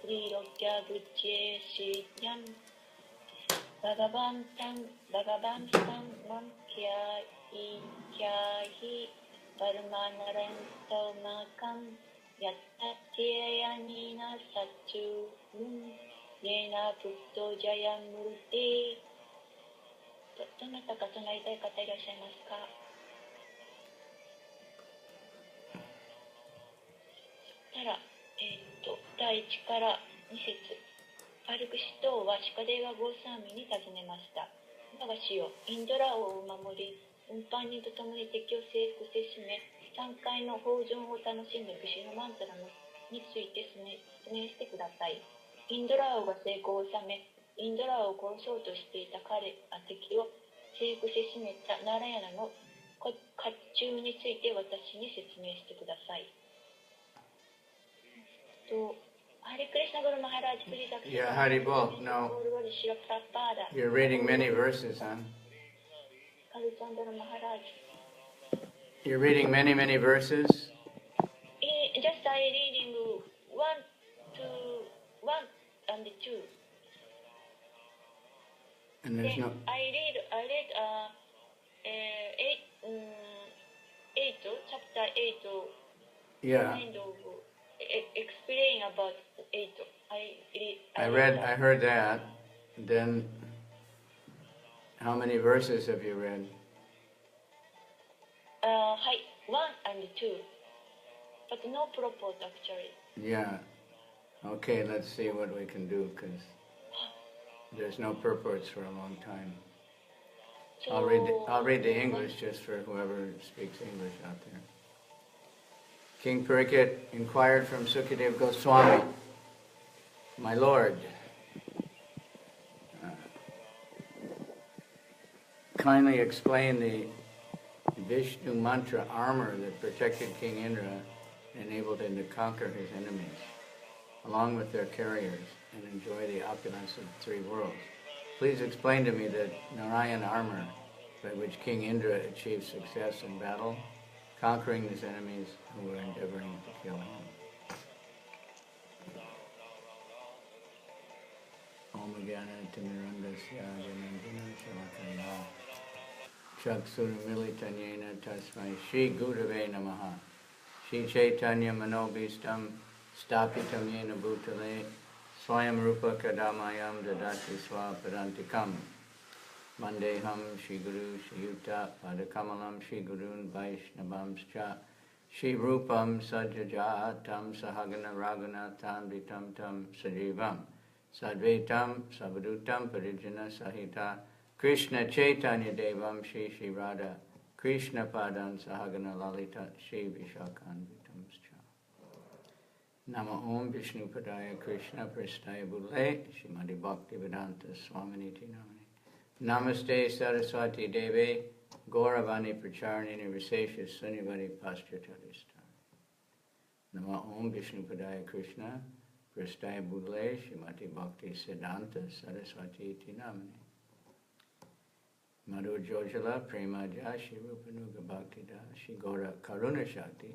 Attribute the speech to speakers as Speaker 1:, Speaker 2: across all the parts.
Speaker 1: Trilogya Vijayashityam Bhagavantam Mankhyahi Parmanarantamakam Yattathyayanina Satchum Yena Putto Jayamurti どなたか唱えたい方いらっしゃいますか？そしたら、第1から2節パルクシトーはシカデーワ・ゴーサーミに尋ねました。我が師よ、インドラ王を守り、運搬人と共に敵を征服せしめ、3回の豊穣を楽しんだ武士のマントラについて説明してください。インドラ王が成功を収め、インドラ王を殺そうとしていた敵を征服せしめたナラヤナの甲冑について私に説明してください。Hare Krishna Guru Maharaj, please accept.
Speaker 2: Yeah, Haribol. No. You're reading many verses, huh? You're reading many, many verses?
Speaker 1: Just I reading 1 and 2.
Speaker 2: And there's no...
Speaker 1: I read 8, chapter 8.
Speaker 2: Yeah.
Speaker 1: Kind of explain about 8.
Speaker 2: I heard that. Then, how many verses have you read?
Speaker 1: 1 and 2. But no purport actually.
Speaker 2: Yeah. Okay, let's see what we can do, because there's no purports for a long time. So, I'll read the English just for whoever speaks English out there. King Parikshit inquired from Sukadev Goswami, my lord, kindly explain the Vishnu mantra armor that protected King Indra and enabled him to conquer his enemies, along with their carriers, and enjoy the opulence of the 3 worlds. Please explain to me the Narayan armor by which King Indra achieved success in battle, conquering his enemies who were endeavoring to kill him. Om Gyana Timirandasya Janandana Shavakaya Chaksurmilitanyena Tasmai Shri Gurave Namaha Shri Chaitanya Manobhistam Stapitam Yena Bhutale Swayam Rupa Kadamayam Dadati Swapadantikam Mandeham Shri Guru Shri Yuta Padakamalam Shri Gurun Vaishnavamscha Shri Rupam Sajajatam Sahagana Raghunatham Vitam Tam Sajivam Sadvaitam Savadutam Parijana Sahita Krishna Chaitanya Devam Shri Shri Radha Krishna Padan Sahagana Lalita Shri Vishakan Vitamscha Nama Om Vishnu Padaya Krishna Prastaya Bhule Shrimati Bhakti Vedanta Swaminiti Namani Namaste Saraswati Devi Gauravani Pracharanini Visesha Sunivani Paschatadista Nama Om Vishnu Padaya Krishna Prastaya Bhule Shrimati Bhakti Siddhanta Saraswati Iti Namani Madhu Jojala Prema Ja Shri Rupanuga Bhakti Da Shri Gaura Karuna Shakti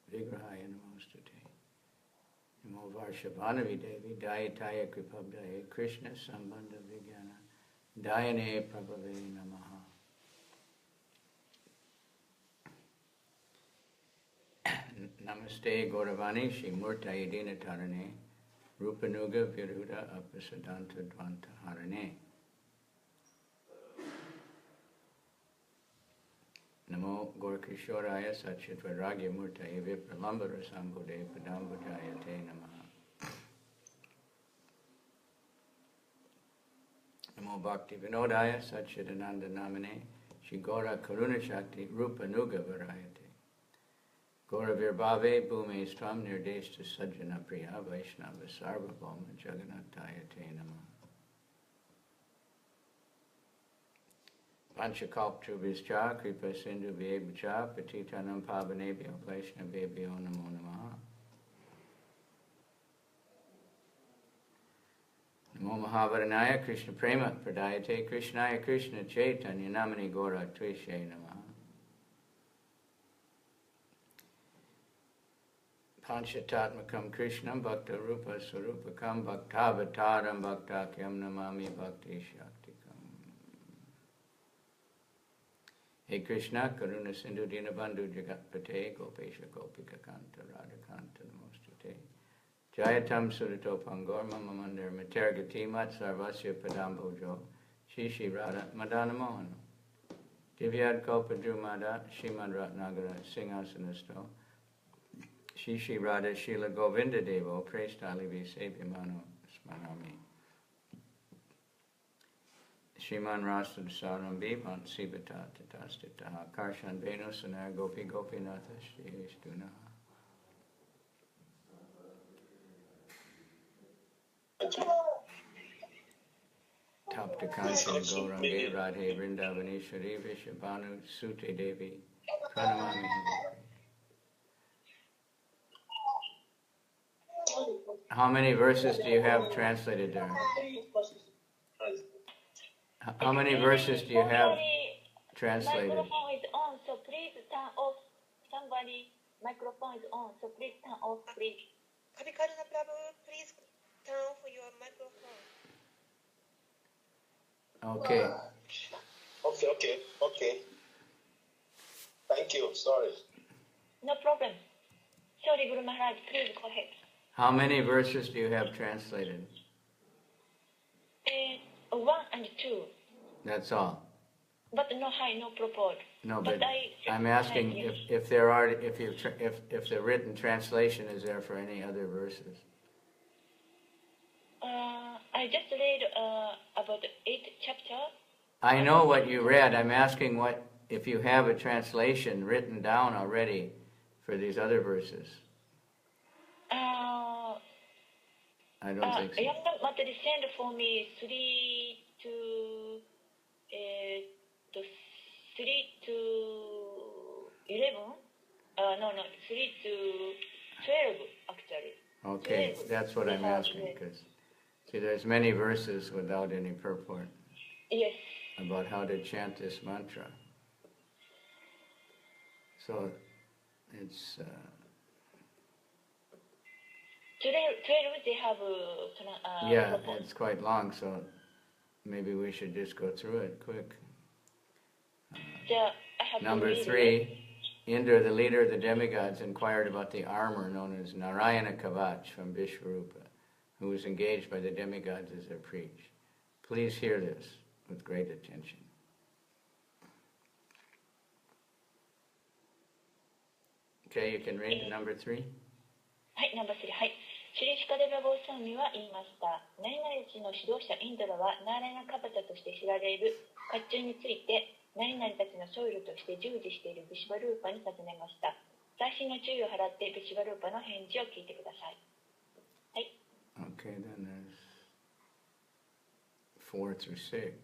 Speaker 2: Vigrahaya Namostate Namo Varshavanavi Devi Dayataya Kripabdaya Krishna Sambandha Vigyana Dayane Prabhave Namaha. Namaste Gauravani Shri Murta Yedina Tarane Rupanuga Viruda Apasadanta Dvanta Harane Namo Gorkishoraya Satchitvaraghya Murtaye Vipralambara Sambhude Padambhajayate Namaha Namo Bhakti Vinodaya Satchidananda Namane Shri Gaura Karuna Shakti Rupa Nuga Varayate Gaura Virbhave Bhume Stram Nirdeshta Sajjana Priya Vaishnava Sarvabhauma Jagannatayate Namaha Panchakalptrubhischa Kripa Sindhu Vyebhacha Patitanam Pavanebhyo Vaishnavebhyo Namo Namaha Namo Mahavaranaya Krishna Prema Pradayate Krishnaya Krishna Chaitanya Namani Gora Tvishe Namaha Panchatatmakam Krishnam Bhakta Rupa Surupakam Bhaktavataram Bhaktakyam Namami Bhakti Shaktikam. Hey Krishna, Karuna Sindhu Dinabandhu Jagatpate Gopesha Gopika Kanta Radhakanta Namostate Jayatam Surato Pangorma Mamandar Matergati Mat Sarvasya Padambojo Shishi Radha Madana Mohan Divyad Kopadrumada Shimad Ratnagara Singhasanastho Shishi Radha Shila Govinda Devo Prestali Visebhimano Smanami Shiman Rasad Saram Bhiman Sibata Tatastitaha Karshan Venu Sanar Gopi Gopinatha Shri Vishtunaha. Tapta Kanchana Gaurange Radhe Vrindavaneshwari Vishabhanu Sute Devi Pranamami. How many verses do you have translated there? How many verses do you have translated?
Speaker 1: Microphone is on, so please turn off. Somebody, microphone is on, so please turn off, please.
Speaker 3: Kavikarna Prabhu, please turn off your microphone.
Speaker 2: Okay.
Speaker 4: Okay. Thank you. Sorry.
Speaker 1: No problem. Sorry, Guru Maharaj, please go ahead.
Speaker 2: How many verses do you have translated?
Speaker 1: 1 and 2.
Speaker 2: That's all.
Speaker 1: But no high, no purport.
Speaker 2: No, but I'm asking if there are if the written translation is there for any other verses.
Speaker 1: I just read about 8th chapter.
Speaker 2: I know what you read. I'm asking if you have a translation written down already for these other verses. I don't think so.
Speaker 1: Yamna Matari sent for me 3 to 11. No, 3 to 12 actually.
Speaker 2: Okay,
Speaker 1: 12.
Speaker 2: that's what I'm asking because see, there's many verses without any purport.
Speaker 1: Yes.
Speaker 2: About how to chant this mantra. So it's
Speaker 1: 12 they have
Speaker 2: yeah,
Speaker 1: purport.
Speaker 2: it's quite long, so maybe we should just go through it quick.
Speaker 1: I have
Speaker 2: Number 3, Indra, the leader of the demigods, inquired about the armor known as Narayana Kavach from Vishvarupa, who was engaged by the demigods as their priest. Please hear this with great attention. Okay, you can read number 3.
Speaker 1: はい、ナンバー3。はい。シリシカデバゴーサミは言いました。何々地の指導者インドラはナーラヤナカバタとして知られる甲冑について何々たちのソイルとして従事しているビシュバルーパに尋ねました。細心の注意を払ってビシュバルーパの返事を聞いてください。はい。
Speaker 2: Okay, then there's 4 through 6.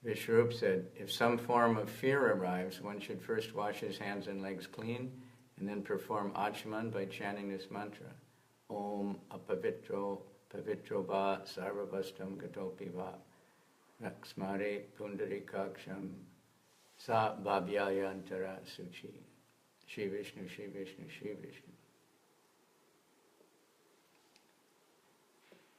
Speaker 2: Vishwarupa said, if some form of fear arrives, one should first wash his hands and legs clean and then perform Achman by chanting this mantra. Om apavitro pavitro va sarvavastam gatopi va raksmare pundarikaksham sa bhabhyayantara suchi. Shri Vishnu, Shri Vishnu, Shri Vishnu.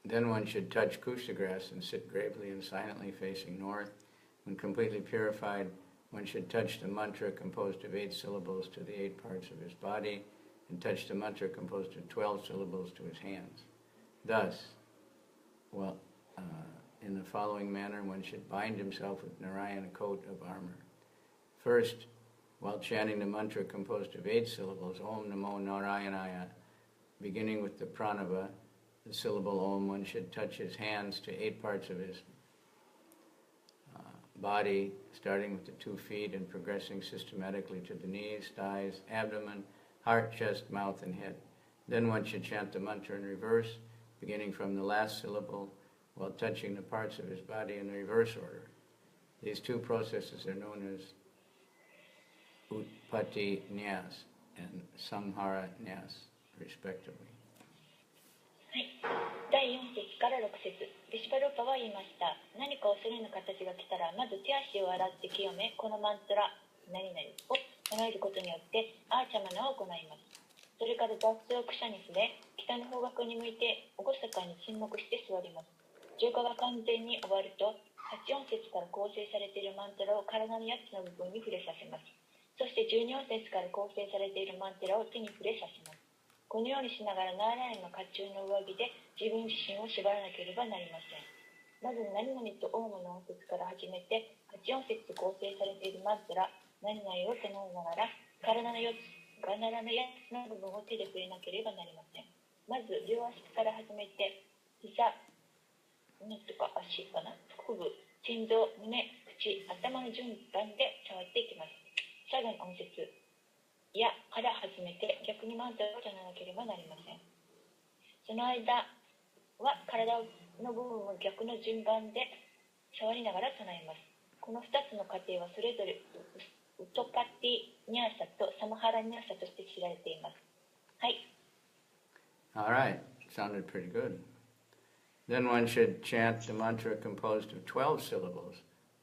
Speaker 2: Then one should touch kusa grass and sit gravely and silently facing north. When completely purified, one should touch the mantra composed of 8 syllables to the 8 parts of his body and touch the mantra composed of 12 syllables to his hands. Thus, in the following manner, one should bind himself with Narayana coat of armor. First, while chanting the mantra composed of 8 syllables, Om Namo Narayanaya, beginning with the pranava, the syllable Om, one should touch his hands to 8 parts of his body, starting with the 2 feet and progressing systematically to the knees, thighs, abdomen, heart, chest, mouth, and head. Then one should chant the mantra in reverse, beginning from the last syllable, while touching the parts of his body in reverse order. These 2 processes are known as Utpatti Nyas and Samhara Nyas, respectively.
Speaker 1: はい。第4節から6節。ビシュバルーパは言いました。何か恐れの形が来たら、まず手足を洗って清め、このマントラ、何々を唱えることによって、アーチャマナを行います。それから雑草草に触れ、北の方角に向いて厳かに沈黙して座ります。浄化が完全に終わると、8音節から構成されているマントラを体の8つの部分に触れさせます。そして12音節から構成されているマントラを手に触れさせます。このようにしながらナーライの甲冑の上着で自分自身を縛らなければなりません。まず何々とオウムの音節から始めて、8音節で構成されているマントラ、何々を唱えながら、体の8つの部分を手で触れなければなりません。まず両足から始めて、膝、胸とか足かな、腹部、心臓、胸、口、頭の順番で触っていきます。最後の音節やから始めて逆にマントラを唱えなければなりません。その間は体の部分を逆の順番で触りながら唱えます。この2つの過程はそれぞれウトパティニャーサとサマハラニャーサとして知られています。はい。
Speaker 2: All right, sounded pretty good. Then one should chant the mantra composed of 12 syllables,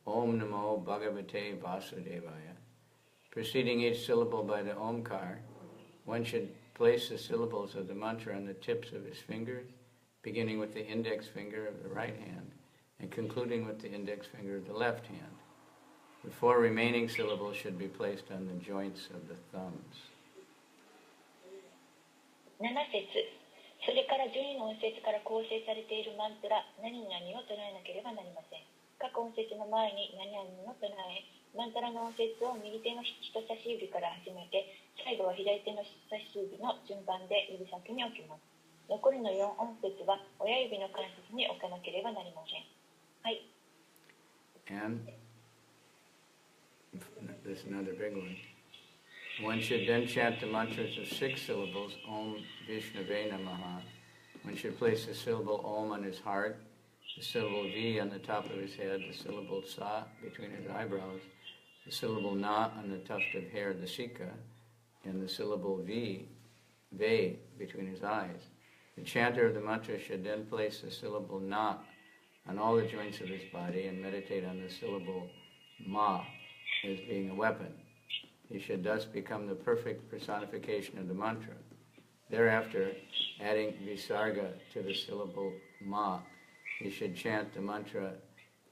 Speaker 2: Om Namo Bhagavate Vasudevaya. Preceding each syllable by the Omkar, one should place the syllables of the mantra on the tips of his fingers, beginning with the index finger of the right hand and concluding with the index finger of the left hand. The 4 remaining syllables should be placed on the joints of the thumbs.
Speaker 1: 7節それから12の音節から構成されているマントラ、何々を唱えなければなりません。各音節の前に何々を唱え、マントラの音節を右手の人差し指から始めて、最後は左手の人差し指の順番で指先に置きます。残りの4音節は親指の関節に置かなければなりません。はい。
Speaker 2: And this is another big one. One should then chant the mantras of 6 syllables, Om Vishnave Namaha. One should place the syllable Om on his heart, the syllable V on the top of his head, the syllable Sa between his eyebrows, the syllable Na on the tuft of hair, the Sika, and the syllable Ve between his eyes. The chanter of the mantra should then place the syllable Na on all the joints of his body and meditate on the syllable Ma as being a weapon. He should thus become the perfect personification of the mantra. Thereafter, adding Visarga to the syllable Ma, he should chant the mantra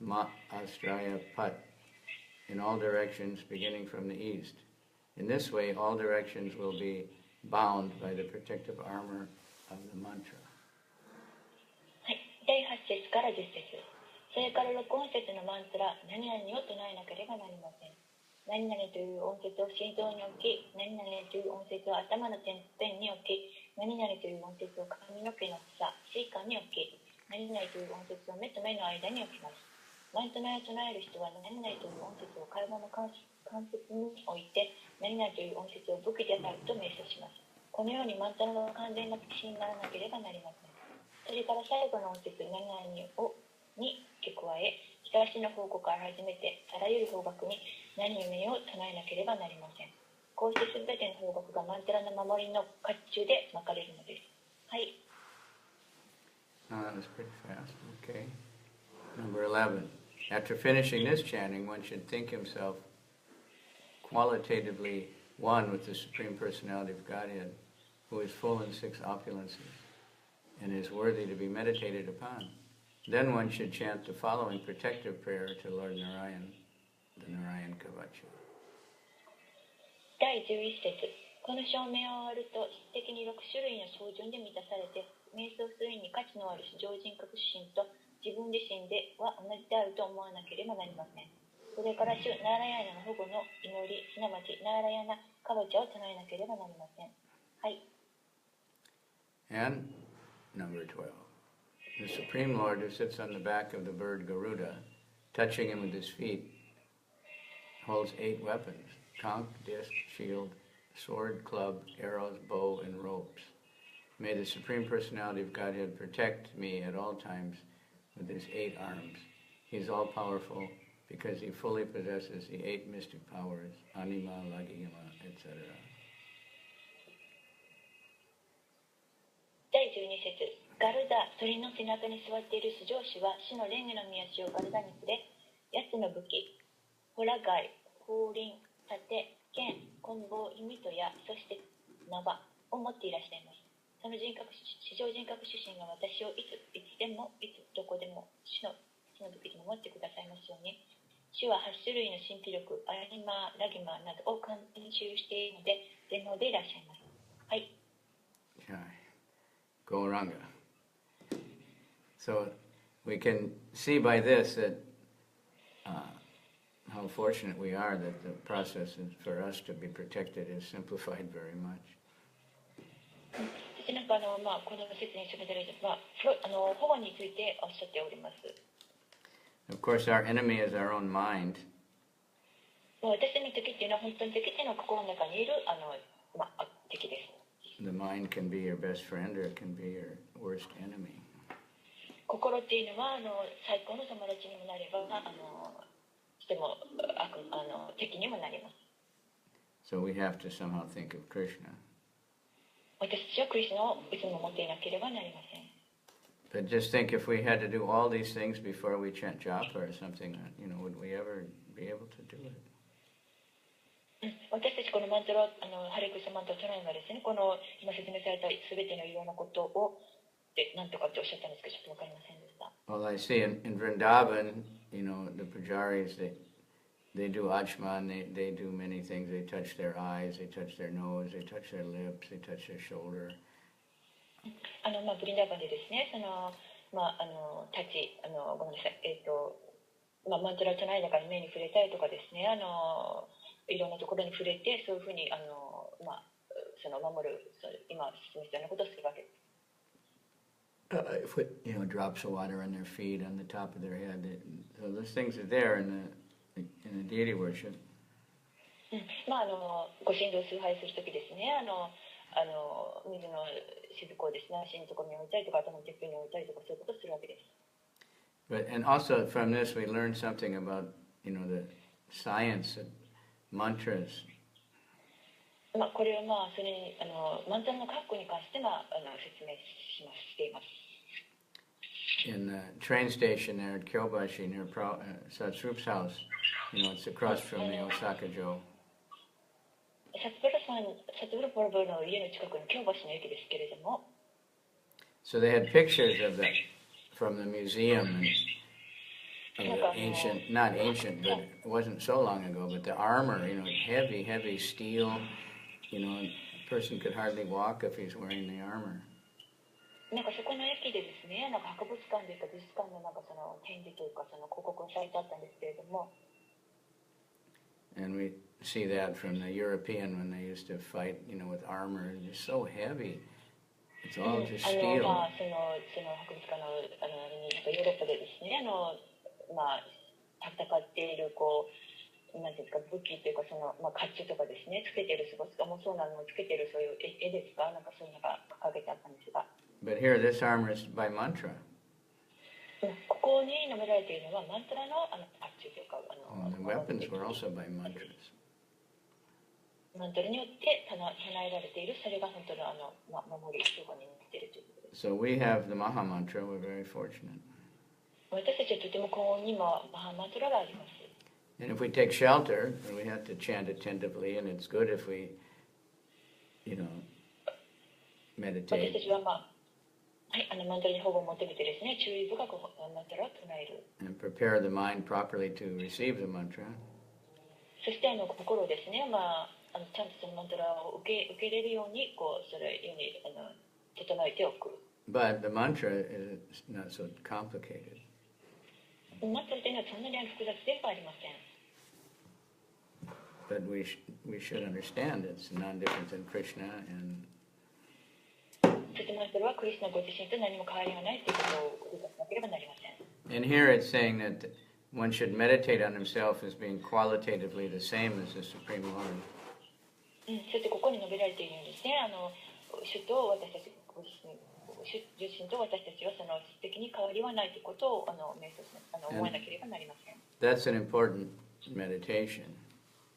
Speaker 2: Ma Astraya Pat in all directions beginning from the east. In this way, all directions will be bound by the protective armor of the mantra.
Speaker 1: はい、第8節から10節。それから6音節のマントラ、何々を唱えなければなりません。何々という音節を心臓に置き、何々という音節を頭のてっぺんに置き、何々という音節を髪の毛の房、椎間に置き、何々という音節を目と目の間に置きます。マントラを唱える人は何々という音節を体の関節に置いて、何々という音節を武器であると名称します。このようにマントラの完全な騎士にならなければなりません。それから最後の音節何々に付け加え、東の方向から始めてあらゆる方角に何々を唱えなければなりません。こうしてすべての方角がマントラの守りの甲冑で巻かれるのです。はい。
Speaker 2: That was pretty fast. Okay. Number 11. After finishing this chanting, one should think himself qualitatively one with the Supreme Personality of Godhead, who is full in 6 opulences and is worthy to be meditated upon. Then one should chant the following protective prayer to Lord Narayan, the Narayan Kavacha.
Speaker 1: 第11節。この証明を終わると、質的に6種類の標準で満たされて、瞑想するに価値のある常人格心と自分自身では同じであると思わなければなりません。それから主ナーラヤーナの保護の祈り、すなわちナーラヤーナカバチャを唱えなければなりません。はい。
Speaker 2: And number 12. The Supreme Lord who sits on the back of the bird Garuda, touching him with his feet, holds 8 weapons: conch, disc, shield, sword, club, arrows, bow, and ropes. May the Supreme Personality of Godhead protect me at all times with his 8 arms. He is all-powerful because he fully possesses the 8 mystic powers, anima, lagima, etc.
Speaker 1: 第12節。ガルダ、鳥の背中に座っている主上司は死のレンゲの御足をガルダに触れ、8つの武器、ホラガイ、風鈴、盾、剣、棍棒、弓と矢、そして縄をを持っていらっしゃいます。その地上人格主神が私をいつでもいつどこでも主の時にも持ってくださいますように、主は8種類の神秘力、アラギマ、ラギマなどを完全に所有しているので全能でいらっしゃいます。はい。
Speaker 2: Gauranga. So we can see by this that how fortunate we are that the process for us to be protected is simplified very much.
Speaker 1: なんかこの説に進めている保護についておっしゃっております。
Speaker 2: Of course, our enemy is our own mind.
Speaker 1: 私たちの敵っていうのは本当に敵っていうのは心の中にいる敵です。
Speaker 2: The mind can be your best friend or it can be your worst enemy.
Speaker 1: 心っていうのは最高の友達にもなればとても敵にもなります。
Speaker 2: So we have to somehow think of Krishna.
Speaker 1: 私たちはクリスナをいつも持っていなければなりません。
Speaker 2: But just think if we had to do all these things before we chant japa or something, would we ever be able to do it?
Speaker 1: 私たちこのマントラハレクリスナマントラ唱えばですね、この今説明されたすべてのいろんなことをなんとかっておっしゃったんですけど、ちょっとわかりませんでした。
Speaker 2: Well, I see in Vrindavan, the pujaris, they do achman, they do many things. They touch their eyes, they touch their nose, they touch their lips, they touch their shoulder.
Speaker 1: ブリンダーバンでですね、タッチ、ごめんなさい、マントラ唱えながら目に触れたりとかですね、いろんなところに触れて、そういうふうに、守る、今説明したようなことをするわけです。
Speaker 2: Drops of water on their feet, on the top of their head. So those things are there in the deity worship.
Speaker 1: ご神道崇拝するときですね、水の雫をですね、足のところに置いたりとか、頭のてっぺんに置いたりとか、そういうことをするわけです。
Speaker 2: And also from this we learn something about, the science of mantras.
Speaker 1: これはそれにマントラの括弧に関して説明しています。
Speaker 2: In the train station there at Kyobashi near Satsup's house, it's across from the Osaka-jo.
Speaker 1: サツブラプラブの家の近くの京橋の駅ですけれども。
Speaker 2: So they had pictures of that from the museum and of the ancient, not ancient, but it wasn't so long ago, but the armor, heavy, heavy steel, a person could hardly walk if he's wearing the armor.
Speaker 1: なんかそこの駅でですね、博物館というか美術館の展示というか広告がされてあったんですけれども。
Speaker 2: And we see that from the European when they used to fight, with armor. It's so heavy. It's all just steel.
Speaker 1: その博物館のヨーロッパでですね、戦っているなんていうんですか、武器というか甲冑とかですね、つけているすごすかもそうなのをつけているそういう絵ですか、そういうのが掲げてあったんですが。
Speaker 2: But here, this armor is by mantra.
Speaker 1: ここに述べられているのはマントラの甲冑というか
Speaker 2: the weapons were also by mantras.
Speaker 1: マントラによって唱えられているそれが本当の守りとかになっているということです。
Speaker 2: So we have the Maha Mantra. We're very fortunate.
Speaker 1: 私たちはとても幸運にもマハマントラがあります。
Speaker 2: And if we take shelter, we have to chant attentively, and it's good if we, meditate.
Speaker 1: 私たちはマントラに保護を求めてですね、注意深くマントラを唱える。
Speaker 2: And prepare the mind properly to receive the mantra.
Speaker 1: そして心をですね、ちゃんとそのマントラを受け入れるようにそれように整えておく。
Speaker 2: But the mantra is not so complicated.
Speaker 1: マントラというのはそんなに複雑ではありません。
Speaker 2: But we should understand it's non-different than Krishna, and
Speaker 1: そしてマントラはクリスナご自身と何も変わりがないということを理解しなければなりません。
Speaker 2: and here it's saying that one should meditate on himself as being qualitatively the same as the Supreme Lord.
Speaker 1: そしてここに述べられているようにですね、主と私たちご自身と私たちはその質的に変わりはないということを瞑想思わなければなりません。
Speaker 2: That's an important meditation.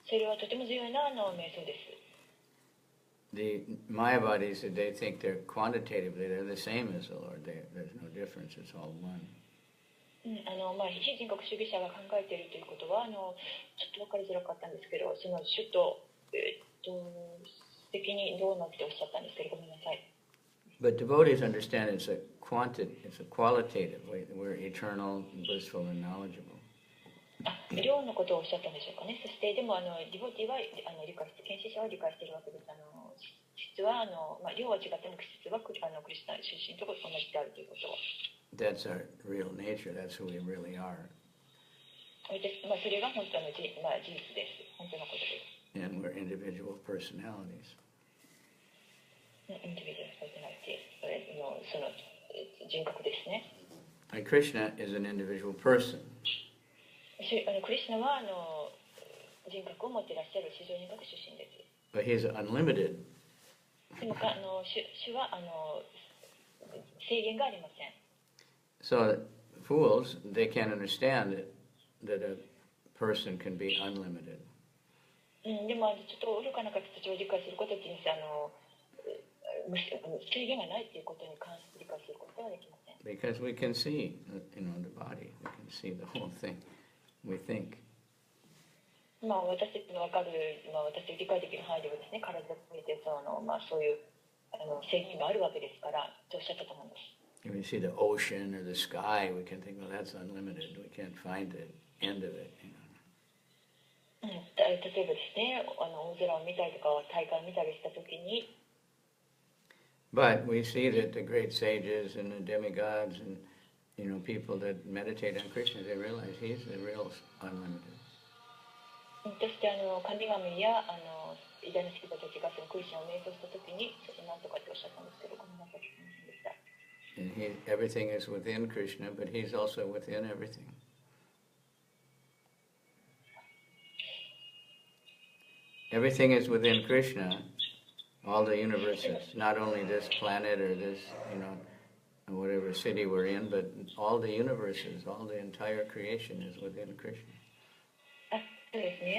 Speaker 1: それはとても重要な瞑想です。
Speaker 2: The Mayavadis, they think they're quantitatively, they're the same as the Lord. There's no difference, it's all one.
Speaker 1: 非人格主義者が考えているということはちょっと分かりづらかったんですけど、その主と的にどうのっておっしゃったんですけど、ごめんなさい。
Speaker 2: But devotees understand it's a qualitative way. We're eternal, blissful, and knowledgeable.
Speaker 1: 量のことをおっしゃったんでしょうかね。そしてでもディボティは理解して、研修者は理解しているわけです。質は量は違っても質はクリスナ出身と同じであるということは。
Speaker 2: That's our real nature. That's who we really are.
Speaker 1: それが本当の事実です。本当のことです。
Speaker 2: And we're individual personalities.
Speaker 1: インディビジュアルパーソナリティのその人格ですね。
Speaker 2: Like Krishna is an individual person.
Speaker 1: クリスナは人格を持っていらっしゃる至上人格出身です。
Speaker 2: But he's unlimited.
Speaker 1: でも主は制限がありません。
Speaker 2: So fools, they can't understand that a person can be unlimited.
Speaker 1: でもちょっと愚かな方たちを理解することって制限がないということに関して理解することはできません。
Speaker 2: Because we can see, the body. We can see the whole thing. We think.
Speaker 1: 私たちの分かる、私たち理解できる範囲ではですね、体を見てそういう制限があるわけですから、とおっしゃったと思います。
Speaker 2: If we see the ocean or the sky, we can think, well, that's unlimited. We can't find the end of it.
Speaker 1: 例えばですね、大空を見たりとか大海を見たりしたときに。
Speaker 2: But we see that the great sages and the demigods and people that meditate on Krishna, they realize he's the real unlimited.
Speaker 1: そして神々や偉大な指導たちがそのクリスチャンを瞑想したときに、何とかっておっしゃったんですけど、ごめんなさい、聞きませんでした。
Speaker 2: And everything is within Krishna, but he's also within everything. Everything is within Krishna, all the universes, not only this planet or this, whatever city we're in, but all the universes, all the entire creation is within Krishna.
Speaker 1: そうですね、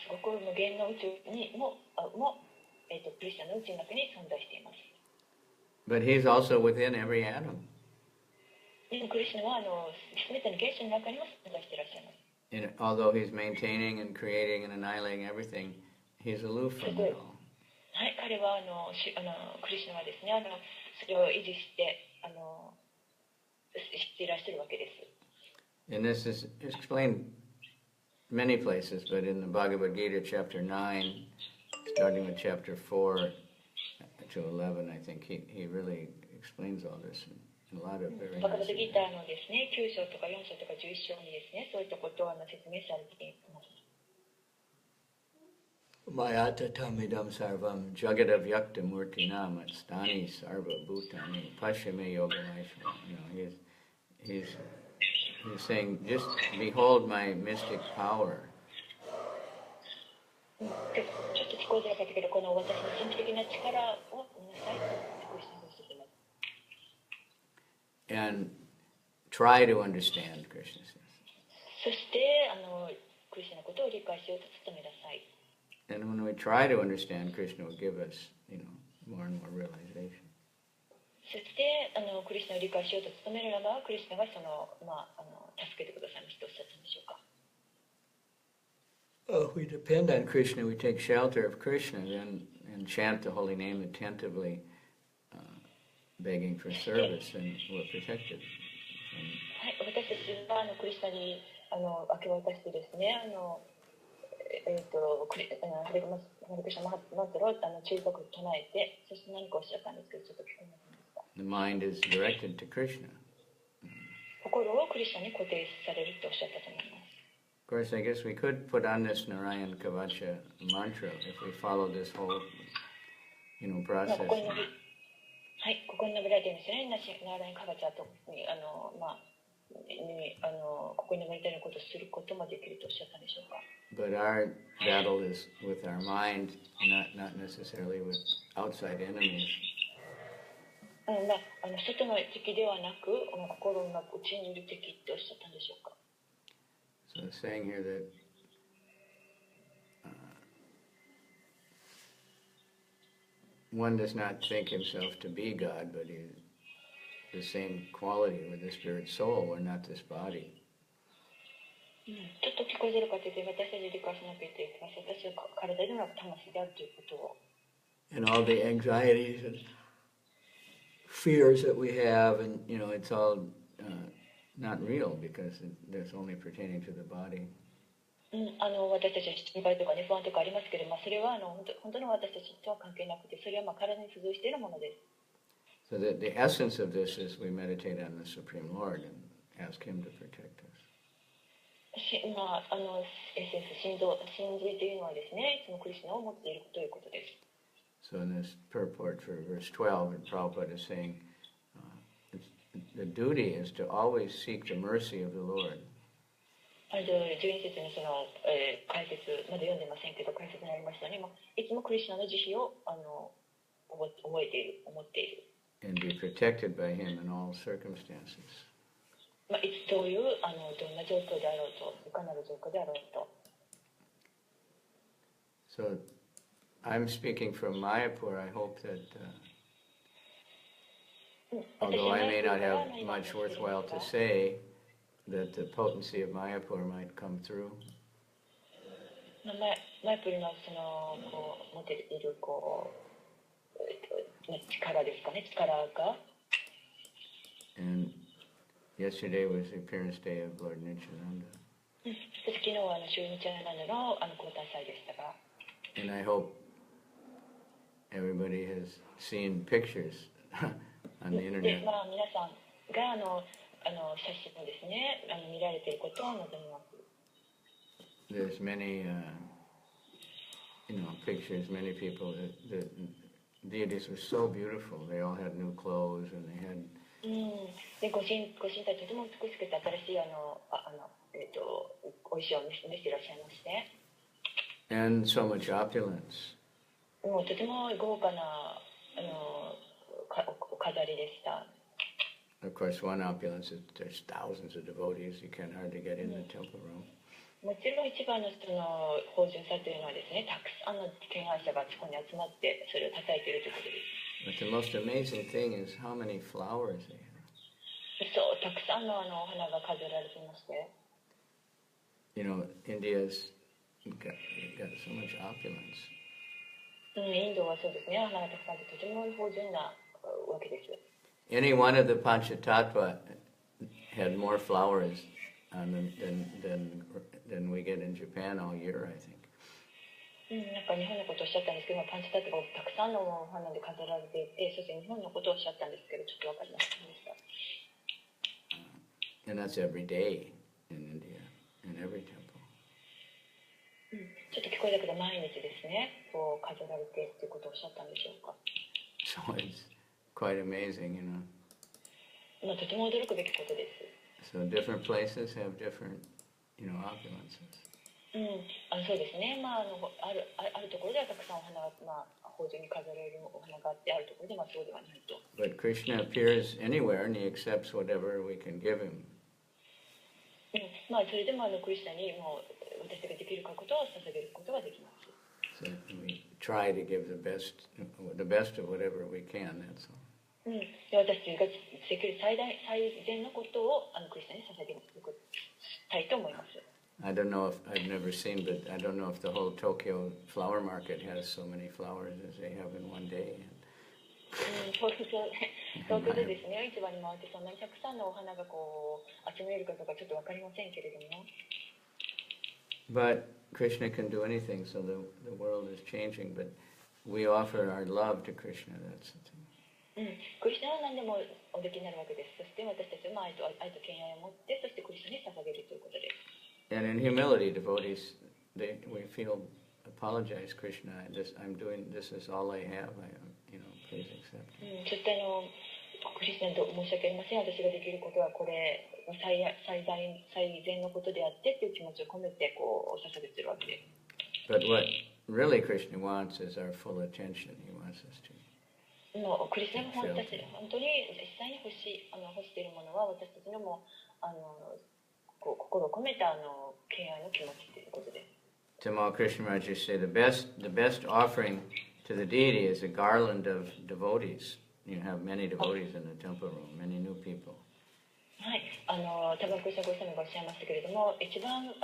Speaker 1: すごく無限の宇宙にもクリスチャンの宇宙の中に存在しています。
Speaker 2: But he's also within every atom.
Speaker 1: でもクリスチャンは全ての原子の中にも存在していらっしゃいます。
Speaker 2: And although he's maintaining and creating and annihilating everything, he's aloof from it all.
Speaker 1: はい、彼はクリスチャンはですね、それを維持してしていらっしゃるわけです。
Speaker 2: And this is explained many places, but in the Bhagavad Gita, chapter 9, starting with chapter 4 to 11, I think he really explains all this in a lot of very
Speaker 1: バガバッドギターのですね、9章とか4章とか11章にですね、そういったことを説明されています。
Speaker 2: Mayata tamidam sarvam jagadav yakta murtinam stani sarva bhutani pashame yogamaishva. He's saying, just behold my mystic power.
Speaker 1: ちょっと聞こえづらかったけど、この私の神秘的な力を見なさいとご質問しています。
Speaker 2: And try to understand Krishna.
Speaker 1: そしてクリスチャンのことを理解しようと努めなさい。
Speaker 2: And when we try to understand, Krishna will give us, more and more realization.
Speaker 1: そしてクリスチャンを理解しようと努めるならば、クリスチャンが助けてくださいますとおっしゃったんでしょうか。
Speaker 2: If we depend on Krishna, we take shelter of Krishna, then and chant the holy name attentively, begging for service, and we're protected.
Speaker 1: はい、私たちはクリスチャンに明け渡してですね、ハレクリシナマントラを小さく唱えて、そして何かおっしゃったんですけど、ちょっと聞こえませんでした。
Speaker 2: The mind is directed to Krishna.
Speaker 1: 心をクリスチャンに固定されるとおっしゃったと思います。
Speaker 2: Of course, I guess we could put on this Narayan Kavacha mantra if we follow this whole, process.
Speaker 1: はい、ここに述べられているんですね。ナーラインカバチャとここに述べられていることをすることもできるとおっしゃったんでしょうか。
Speaker 2: But our battle is with our mind, not necessarily with outside enemies.
Speaker 1: 外の敵ではなく、心の内にいる敵っておっしゃったんでしょうか。
Speaker 2: So it's saying here that one does not think himself to be God, but he's the same quality with the spirit soul. We're not this body.
Speaker 1: ちょっと聞こえづらかったけど、私たち理解しなきゃいけない。私は体ではなく魂であるということを。
Speaker 2: and all the anxieties and fears that we have, and it's all not real because that's only pertaining to the body.
Speaker 1: 私たちの心配とかね、不安とかありますけど、それは本当の私たちとは関係なくて、それは体に付随しているものです。
Speaker 2: So the essence of this is we meditate on the Supreme Lord and ask Him to protect us.
Speaker 1: エッセンス、真理というのはですね、いつもクリスナを持っているということです。
Speaker 2: So in this purport for verse 12, and Prabhupada is saying, the duty is to always seek the mercy of the Lord.
Speaker 1: 12節に解説まだ読んでませんけど、解説にありましたように、いつもクリスナの慈悲を覚えている、思っている。
Speaker 2: And be protected by Him in all circumstances.
Speaker 1: いつどういうどんな状況であろうと、いかなる状況であろうと。
Speaker 2: So I'm speaking from Mayapur. I hope that, although I may not have much worthwhile to say, that the potency of Mayapur might come through.
Speaker 1: マイプルの持っている力ですかね、力が。
Speaker 2: And yesterday was the appearance day of Lord Nityananda.
Speaker 1: 昨日はシューニチャナンダの交代祭でしたが。
Speaker 2: And I hope everybody has seen pictures on the internet.
Speaker 1: で、皆さんが写真をですね、見られていることを望みます。
Speaker 2: There's many, pictures, many people. The deities were so beautiful. They all had new clothes and they had.
Speaker 1: で、ご神体とても美しくて新しいお衣装を召していらっしゃいまして。
Speaker 2: And so much opulence.
Speaker 1: もうとても豪華なお飾りでした。
Speaker 2: Of course, one opulence is there's thousands of devotees. You can hardly get in the temple room.
Speaker 1: もちろん一番の人の芳醇さというのはですね、たくさんの敬愛者がそこに集まってそれを叩いているということです。
Speaker 2: But the most amazing thing is how many flowers they have.
Speaker 1: そう、たくさんのお花が飾られていまして。
Speaker 2: India's got so much opulence.
Speaker 1: インドはそうですね、お花がたくさんあってとても芳醇なわけです。
Speaker 2: Any one of the Panchatattva had more flowers than we get in Japan all year, I think.
Speaker 1: なんか日本のことをおっしゃったんですけど、パンチタットがたくさんのお花で飾られていて、そして日本のことをおっしゃったんですけど、ちょっとわかりませんでした。
Speaker 2: And that's every day in India, in every temple.
Speaker 1: ちょっと聞こえたけど、毎日ですね、こう飾られてということをおっしゃったんでしょうか。
Speaker 2: So it's quite amazing,
Speaker 1: とても驚くべきことです。
Speaker 2: So different places have different, opulences.
Speaker 1: そうですね。あるところではたくさんお花が、芳醇に飾られるお花があって、あるところではそうではないと。
Speaker 2: But Krishna appears anywhere and he accepts whatever we can give him.
Speaker 1: それでもクリスチャンにもう私ができることを捧げることができます。
Speaker 2: So we try to give the best of whatever we can, that's all.
Speaker 1: 私たちができる最善のことをクリスチャンに捧げたいと思います。
Speaker 2: I don't know if I've never seen, but I don't know if the whole Tokyo flower market has so many flowers as they have in one day.
Speaker 1: 東京でですね、市場に回ってそんなにたくさんのお花が集めるかどうかちょっとわかりませんけれども。
Speaker 2: But Krishna can do anything, so the world is changing. But we offer our love to Krishna. That's the thing.
Speaker 1: クリスチャンは何でもおできになるわけです。そして私たちは愛と敬愛を持って、そしてクリスチャンに捧げるということです。
Speaker 2: And in humility, devotees, we feel apologize, Krishna. I'm doing this is all I have. Please accept.
Speaker 1: そしてクリスチャンと申し訳ありません。私ができることはこれ最善のことであってという気持ちを込めてお捧げているわけです。
Speaker 2: But what really Krishna wants is our full attention. He wants us to.
Speaker 1: クリスチャンが本当に実際に欲しているものは私たちのも心を込めた敬愛の気持ちということです。
Speaker 2: Tamal Krishna Maharaj used to say the best offering to the deity is a garland of devotees. You have many devotees in the temple room, many new people.
Speaker 1: はい、タバクリシャゴスワミがおっしゃいましたけれども、一番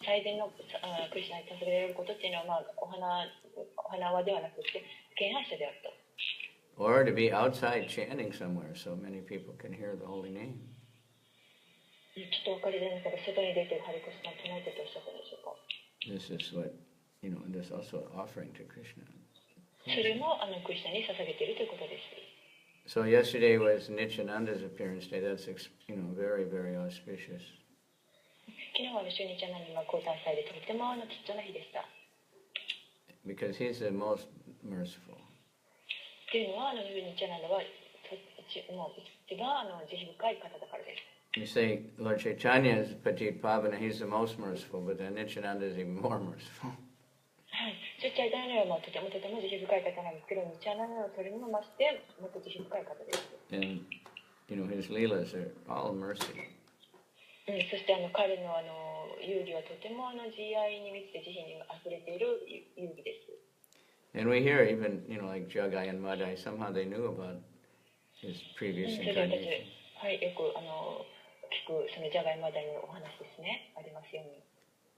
Speaker 1: 最善のクリスナに捧げられることっていうのは、お花輪ではなくて敬愛者であると。
Speaker 2: Or to be outside chanting somewhere so many people can hear the holy name.
Speaker 1: ちょっと分かりづらいんですけど、外に出てハリクリスナを唱えてとおっしゃったんでしょうか。
Speaker 2: This is what, this is also an offering to Krishna.
Speaker 1: それもクリスナに捧げているということです。
Speaker 2: So yesterday was Nityananda's appearance day. That's, very, very auspicious.
Speaker 1: 昨日はシュニチャナンダの降誕祭でとても貴重な日でした。
Speaker 2: Because he's the most merciful.
Speaker 1: というのは、シュニチャナンダは一番慈悲深い方だからです。
Speaker 2: You say Lord Chaitanya is Patit Pavana, he's the most merciful, but then Nityananda is even more merciful.
Speaker 1: はい、シュチャイタナンダはとても慈悲深い方なんですけど、ニチャナンダはそれにも増してもっと慈悲深い方です。
Speaker 2: And, his leelas are all mercy.
Speaker 1: そして彼の遊戯はとても慈愛に満ちて慈悲にあふれている遊戯です。
Speaker 2: And we hear even, like Jagai and Madai, somehow they knew about his previous
Speaker 1: それで私、
Speaker 2: incarnation.
Speaker 1: はい、よく聞くそのジャガイマダイのお話ですね、ありますように。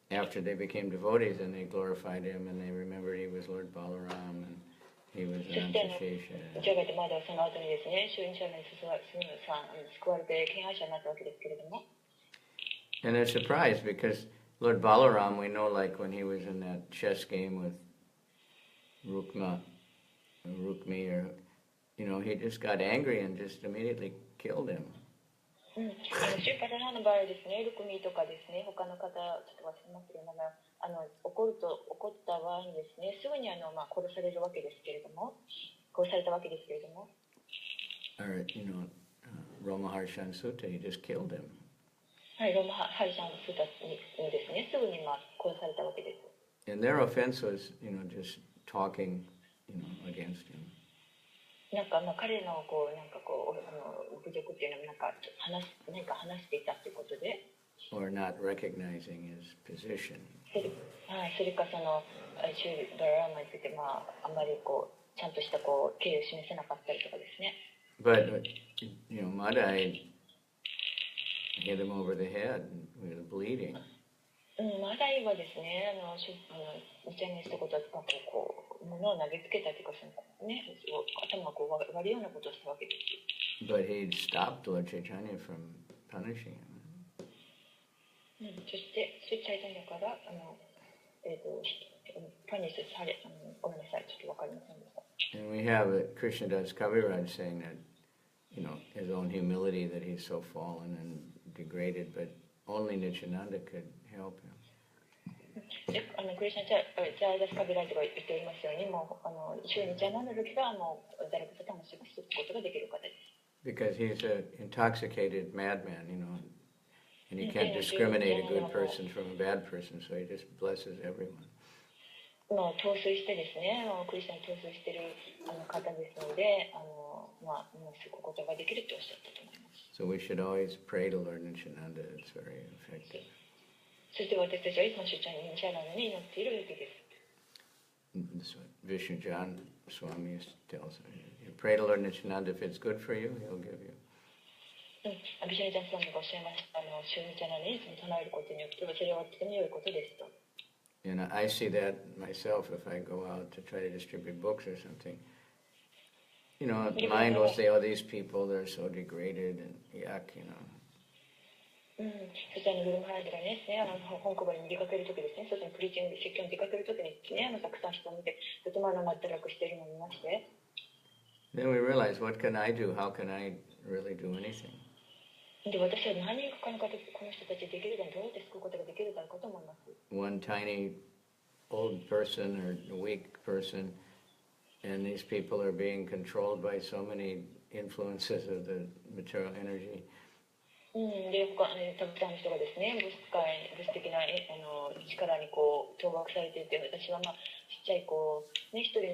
Speaker 2: After they became devotees and they glorified him and they remembered he was Lord Balaram and he was
Speaker 1: そして
Speaker 2: Anantashesha.
Speaker 1: ジャガイとマダイはその後にですね、シュンシャナに救われて敬愛者になったわけですけれども。
Speaker 2: And they're surprised because Lord Balaram, we know, like when he was in that chess game with Rukmi, or, he just got angry and just immediately killed him.
Speaker 1: シュンパタラの場合はですね、ルクミとかですね、他の方、ちょっと忘れますけど、怒った場合にですね、すぐに殺されるわけですけれども、殺されたわけですけれども。
Speaker 2: Or, Ramaharshan Sutta, he just killed him.
Speaker 1: はい、ローマハリシャンのスータにですね、すぐに殺されたわけです。
Speaker 2: And their offense was, just talking, against him.
Speaker 1: 彼の侮辱っていうのは話していたということで。
Speaker 2: Or not recognizing his position.
Speaker 1: はい、それかシューバラーマについてあんまりちゃんとした敬意を示せなかったりとかですね。
Speaker 2: But, Madai hit him over the head with bleeding.
Speaker 1: マダイはですね、お茶にしたことは物を投げつけたというか、頭を割るようなことをしたわけです。
Speaker 2: But he stopped Lord Chaitanya from punishing him.
Speaker 1: そして、スイッチャイタニアからパニッシュされ、ごめんなさい、ちょっとわかりませんでした。
Speaker 2: And we have Krishnadas Kaviraj saying that, his own humility, that he's so fallen and degraded, but only Nityananda could help him.
Speaker 1: クリスチャンチャーダスカビライとか言っておりますように、シューニチャーナンダの時は誰かと魂が救うことができる方です。
Speaker 2: Because he's an intoxicated madman, and he can't discriminate a good person from a bad person, so he just blesses everyone.
Speaker 1: 陶酔してですね、クリスチャンに陶酔している方ですので、救うことができるとおっしゃったと思います。
Speaker 2: So we should always pray to Lord Nityananda. It's very effective.
Speaker 1: そして私たちはいつも主張にニチャナンダに祈っているわけです。
Speaker 2: That's what Vishnu Jan Swami tells us. You pray to Lord Nityananda, if it's good for you, he'll give you.
Speaker 1: ビシュニチャンさんがおっしゃいました。主ニチャナンダにいつも唱えることによって、それはとても良いことですと。
Speaker 2: And I see that myself if I go out to try to distribute books or something. Mind will say, oh, these people, they're so degraded and yuck,
Speaker 1: そしてグルームハイドがですね、本配りに出かけるときですね、外にプリーチング、説教に出かけるときにですね、たくさん人を見て、とてもまったらくしているのを見まして。
Speaker 2: Then we realize, what can I do? How can I really do anything?
Speaker 1: で、私は何がこの人たちできるか、どうやって救うことができるだろうかと思います。
Speaker 2: One tiny old person or a weak person, and these people are being controlled by so many influences of the material energy.
Speaker 1: で、たくさんの人がですね、物的な力に倒幕されていて、私はちっちゃい一人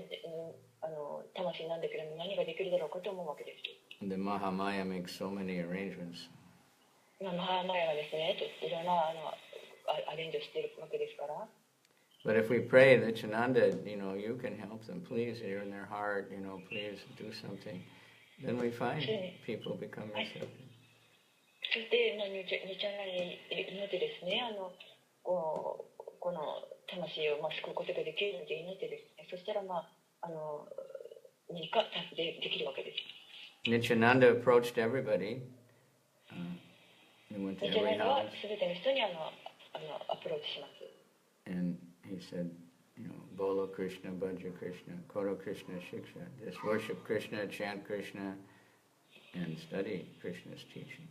Speaker 1: 魂なんだけれども、何ができるだろうかと思うわけです。
Speaker 2: The Mahamaya makes so many arrangements.
Speaker 1: マハマヤがですね、いろんなアレンジをしているわけですから。
Speaker 2: But if we pray that Nityananda, you can help them, please, you're in their heart, please do something, then we find people become receptive.
Speaker 1: そして、ニチャナに祈ってですね、この魂を救うことができるので祈ってですね、そしたら何か達成できるわけです。
Speaker 2: Nityananda approached everybody. He went to
Speaker 1: ニチャ
Speaker 2: every
Speaker 1: ナンダは
Speaker 2: house
Speaker 1: すべての人にアプローチします。
Speaker 2: and he said, Bolo Krishna, Bhaja Krishna, Koro Krishna Shiksha. Just worship Krishna, chant Krishna, and study Krishna's teachings.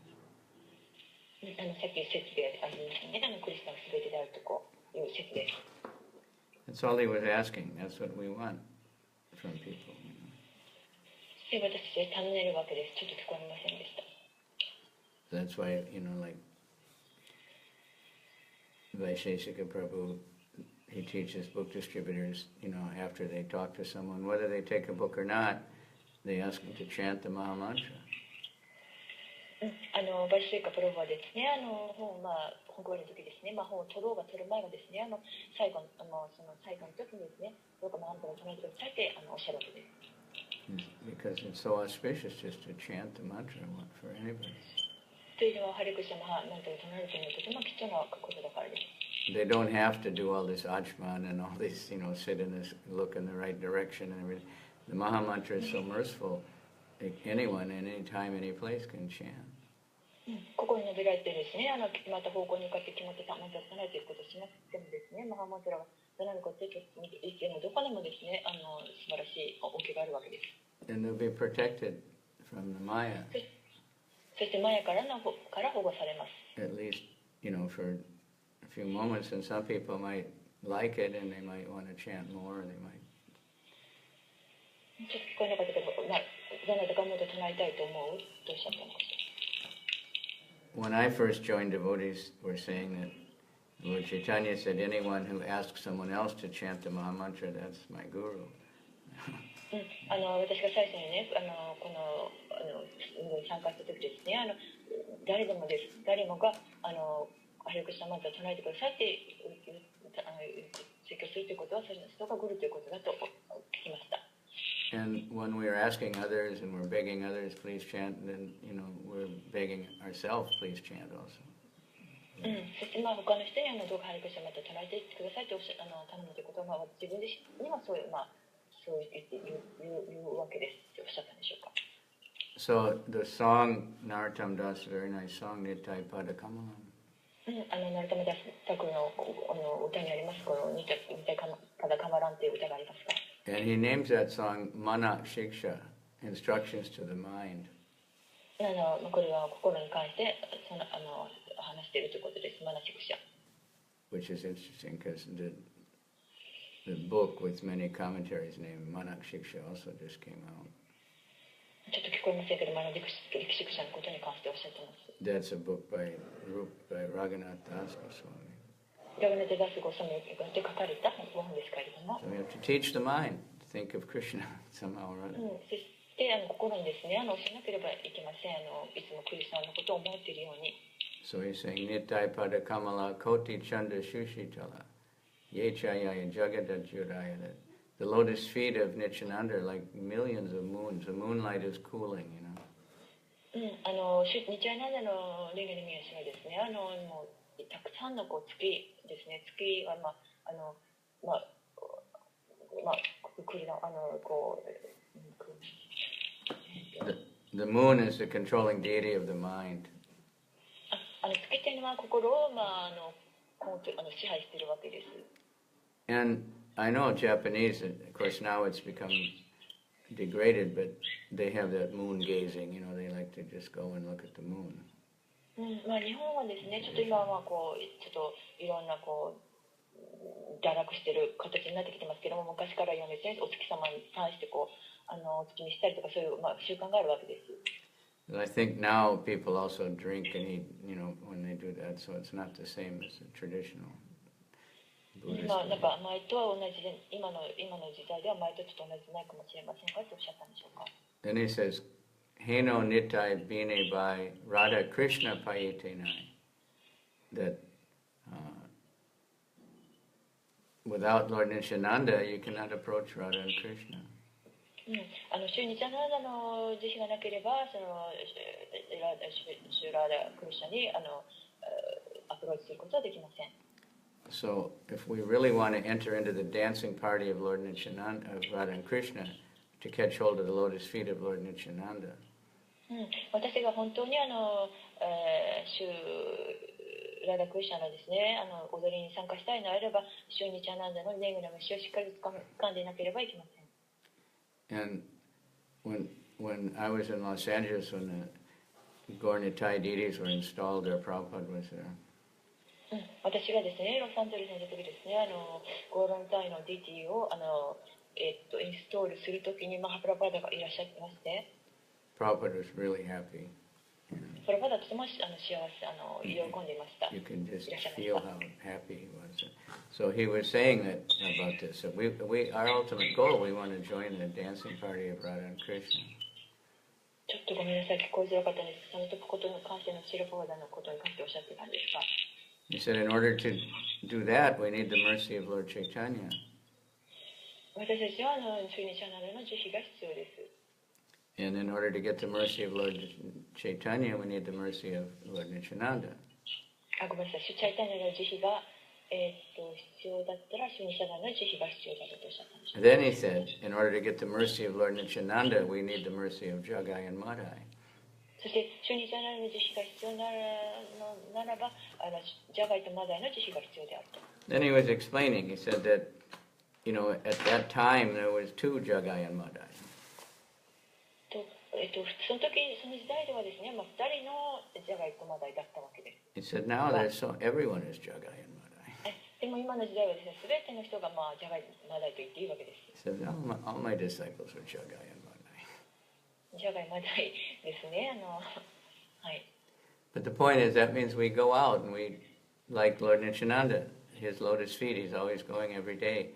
Speaker 1: さっき説でありましたね。クリスナがすべてであるという説です。
Speaker 2: That's all he was asking. That's what we want from people.
Speaker 1: で、私たちで尋ねるわけです。ちょっと聞こえませんでした。
Speaker 2: That's why, like Vaisheshika Prabhu, he teaches book distributors, after they talk to someone, whether they take a book or not, they ask them to chant the Maha Mantra.
Speaker 1: バイシェイカプロバですね、本語の時ですね、本を取ろうが取る前がですね、最後の時にですね、どうかマントを唱えてくださいっておっしゃるわけです。
Speaker 2: Because it's so auspicious just to chant the mantra for anybody.
Speaker 1: というのは、ハレクシャマントを唱えるというのはとても貴重なことだからです。
Speaker 2: They don't have to do all this ajman and all this, sit in this, look in the right direction and everything. The Maha Mantra is so merciful. Anyone, at any time, any place can chant.
Speaker 1: ここに述べられてですね、決まった方向に向かって決まったマントを唱えていくことをしなくてもですね、マハマントラがどのことでいつでもどこでもですね、素晴らしい恩恵があるわけです。
Speaker 2: And they'll be protected from the Maya.
Speaker 1: そしてマヤから保護されます。
Speaker 2: At least, for a few moments, and some people might like it and they might want to chant more, or they might.
Speaker 1: ちょっと聞こえなかったけど、どなたかもっと唱えたいと思うとおっしゃったのかしら。
Speaker 2: When I first joined, devotees were saying that Lord Chaitanya said, anyone who asks someone else to chant the Maha Mantra, that's my guru.
Speaker 1: 私が最初にね、このに参加した時ですね、誰もがハレクシナマントを唱えてくださいって説教するということは、その人がグルということだと聞きました。
Speaker 2: And when we are asking others and we're begging others, please chant, then, we're begging ourselves, please chant also.
Speaker 1: そして他の人にどうかハレクシナマントを唱えてくださいと頼むということは、自分自身にはそういうわけですとおっしゃったんでしょうか。
Speaker 2: So the song, Narottam Das, very nice song, Nittai Pada Kamalam.
Speaker 1: ナルタムダスタクの歌にあります、このニタパダカマランという歌がありますか。
Speaker 2: And he names that song Mana Shiksha, instructions to the mind.
Speaker 1: これは心に関して話しているということです。マナシクシャ。
Speaker 2: Which is interesting because the book with many commentaries named Manak Shiksha also just came out.
Speaker 1: ちょっと聞こえませんけど、マナシクシャのことに関しておっしゃってます。
Speaker 2: That's a book by Raghunath Das Goswami.
Speaker 1: ラグナテダスゴスワミが書かれた本ですけれども。
Speaker 2: So we have to teach the mind to think of Krishna somehow or other.
Speaker 1: そして心にですね、教えなければいけません。いつもクリスナのことを思っているように。
Speaker 2: So he's saying, Nittai Pada Kamala Koti Chanda Shushitala Yechaya Jagadajuraya. The lotus feet of Nityananda are like millions of moons. The moonlight is cooling,
Speaker 1: ニチャナンダのレゲルミヤ氏がですね、もうたくさんの月ですね、月が
Speaker 2: The moon is the controlling deity of the mind.
Speaker 1: 月っていうのは心を支配しているわけです。
Speaker 2: And I know Japanese, of course now it's become degraded, but they have that moon gazing, they like to just go and look at the moon.
Speaker 1: 日本はですね、ちょっと今はちょっといろんな堕落している形になってきてますけども、昔から言うんですね、お月様に対してお月見したりとかそういう、習慣があるわけです。
Speaker 2: I think now people also drink and eat, when they do that, so it's not the same as the traditional Buddhist.
Speaker 1: なんか前とは同じで、今の時代では前とちょっと同じじゃないかもしれませんかとおっしゃったんでしょうか。
Speaker 2: Then he says, Heno Nitai Bine by Radha Krishna Payetenai. That without Lord Nityananda, you cannot approach Radha and Krishna.
Speaker 1: シュニチャナンダの慈悲がなければ、シュラーダ・クリシナにアプローチすることはできません。
Speaker 2: So if we really want to enter into the dancing party of Lord Nityananda, of Radha and Krishna, to catch hold of the lotus feet of Lord Nityananda,
Speaker 1: 私が本当にシュラダクリシャのですね、踊りに参加したいのであれば、シュニチャナンダのネグラムシをしっかり掴んでいなければいけません。
Speaker 2: and when I was in Los Angeles, when the Gaur-Nitai deities were installed there, Prabhupada was there.
Speaker 1: 私がですね、ロサンゼルスにいた時ですね、ゴーロンタイのディティをインストールするときにマハプラパダがいらっしゃってまして、
Speaker 2: Prabhupada was really happy.
Speaker 1: プラパダとても幸せ、喜んでいました。
Speaker 2: You can just feel how happy he was. So he was saying that about this. That our ultimate goal, we want to join the dancing party of Radha and Krishna.
Speaker 1: ちょっとごめんなさい、聞こえづらかったんです。そのことに関してのシラパダのことに関しておっしゃってたんですが。
Speaker 2: He said, in order to do that, we need the mercy of Lord Chaitanya.
Speaker 1: 私たちはシュニチャナダの慈悲が必要です。
Speaker 2: And in order to get the mercy of Lord Chaitanya, we need the mercy of Lord Nityananda.
Speaker 1: ごめんなさい、シュチャイタナの慈悲が、必要だったら、シュニチャナの慈悲が必要だとおっしゃったんです。
Speaker 2: And then he said, in order to get the mercy of Lord Nityananda, we need the mercy of Jagai and Madai.
Speaker 1: そして、シュニチャナの慈悲が必要ならば、ジャガイとマダイの慈悲が必要であると。
Speaker 2: Then he was explaining, he said that, you know, at that time there was two Jagai and Madai.
Speaker 1: その時、その時代ではですね、2人のジャガイとマダイだったわけです。
Speaker 2: He said now everyone is Jagai and Madai.
Speaker 1: でも今の時代はですね、すべての人がジャガイ、マダイと言っていいわけです。
Speaker 2: He said all my disciples are Jagai and Madai.
Speaker 1: ジャガイ、マダイですね。はい。
Speaker 2: But the point is that means we go out and we, like Lord Nityananda, his lotus feet, he's always going every day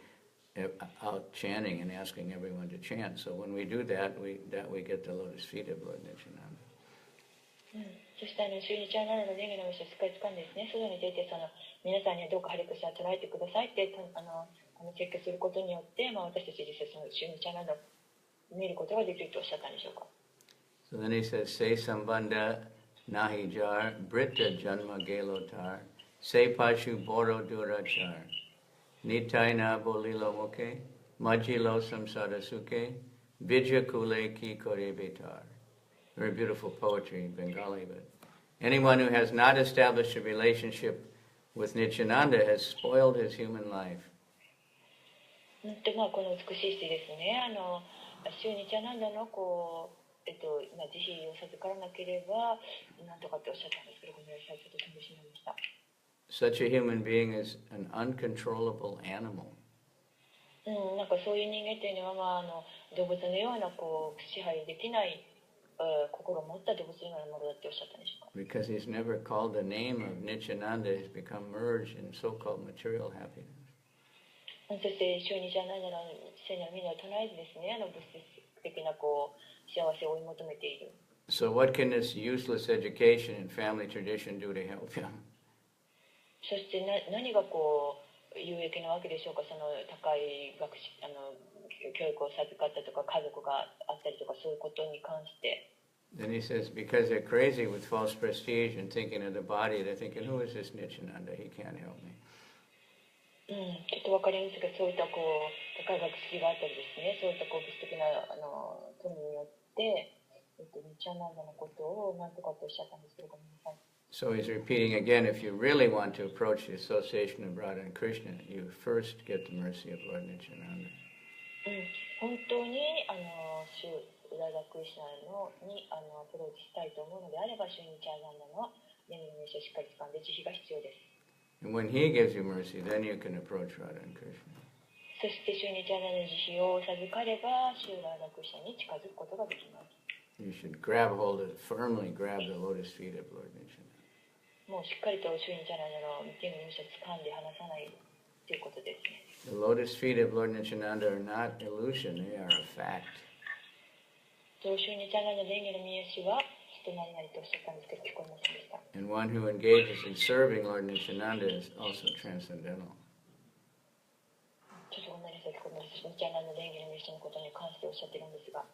Speaker 2: out chanting and asking everyone to chant. So when we do that, we get the lotus feet of Lord Nityananda.
Speaker 1: そしてシュニチャナのネギの虫をしっかり掴んでですね、外に出て皆さんにはどうかハレクシャを唱えてくださいってチェックすることによって、私たち実際そのシュニチャナを見ることができるとおっしゃったんでしょうか。
Speaker 2: So then he says, Se sambandha nahi jar, britta janma gelotar, se pashu boro durachar, nitai na bolilo muke, majilo samsara suke, vijja kule ki kore betar. Very beautiful poetry in Bengali, but anyone who has not established a relationship with Nityananda has spoiled his human life.
Speaker 1: この美しい詩ですね。シュニチャナンダの慈悲を授からなければなんとかっておっしゃったんですけど、ごめんなさい、ちょっと飛んでしまいました。
Speaker 2: Such a human being is an uncontrollable animal.
Speaker 1: なんかそういう人間というのは、動物のような支配できない心を持った動物のようなものだっておっしゃったんでしょうか。
Speaker 2: Because he's never called the name of Nityananda, he's become merged in so-called material happiness.
Speaker 1: そしてシュニチャナンダの聖なる皆を唱えずですね、物質的な幸せを追い求めている。
Speaker 2: So what can this useless education and family tradition do to help him?
Speaker 1: そして何が有益なわけでしょうか。その高い教育を授かったとか家族があったりとかそういうことに関して。
Speaker 2: Then he says, because they're crazy with false prestige and thinking of the body, they're thinking, who is this Nityananda? He can't help me.
Speaker 1: ちょっと分かりますが、そういった高い学識があったりですね、そういった物質的な富によって、ニチャナンダのことを何とかとおっしゃったんですけど、ごめんなさい。
Speaker 2: So he's repeating again, if you really want to approach the association of Radha and Krishna, you first get the mercy of Lord Nityananda.
Speaker 1: 本当にシュラダクリシナにアプローチしたいと思うのであれば、シュニチャナンダの念の名称をしっかり掴んで慈悲が必要です。
Speaker 2: And when he gives you mercy, then you can approach Radha and Krishna.
Speaker 1: そしてシュニチャナの慈悲を授かれば、シュラダクリシナに近づくことができます。
Speaker 2: You should firmly grab the lotus feet of Lord Nityananda.
Speaker 1: もうしっかりとシュニチャナの手の名称を掴んで離さないということですね。
Speaker 2: The lotus feet of Lord Nityananda are not illusion, they are a fact.
Speaker 1: シュニチャナの蓮華の見足は人なりなりとおっしゃったんですけど、聞こえませんでした。
Speaker 2: And one who engages in serving Lord Nityananda is also transcendental.
Speaker 1: ちょっとごめんなさい、聞こえません。シュニチャナの蓮華の見足のことに関しておっしゃってるんですが、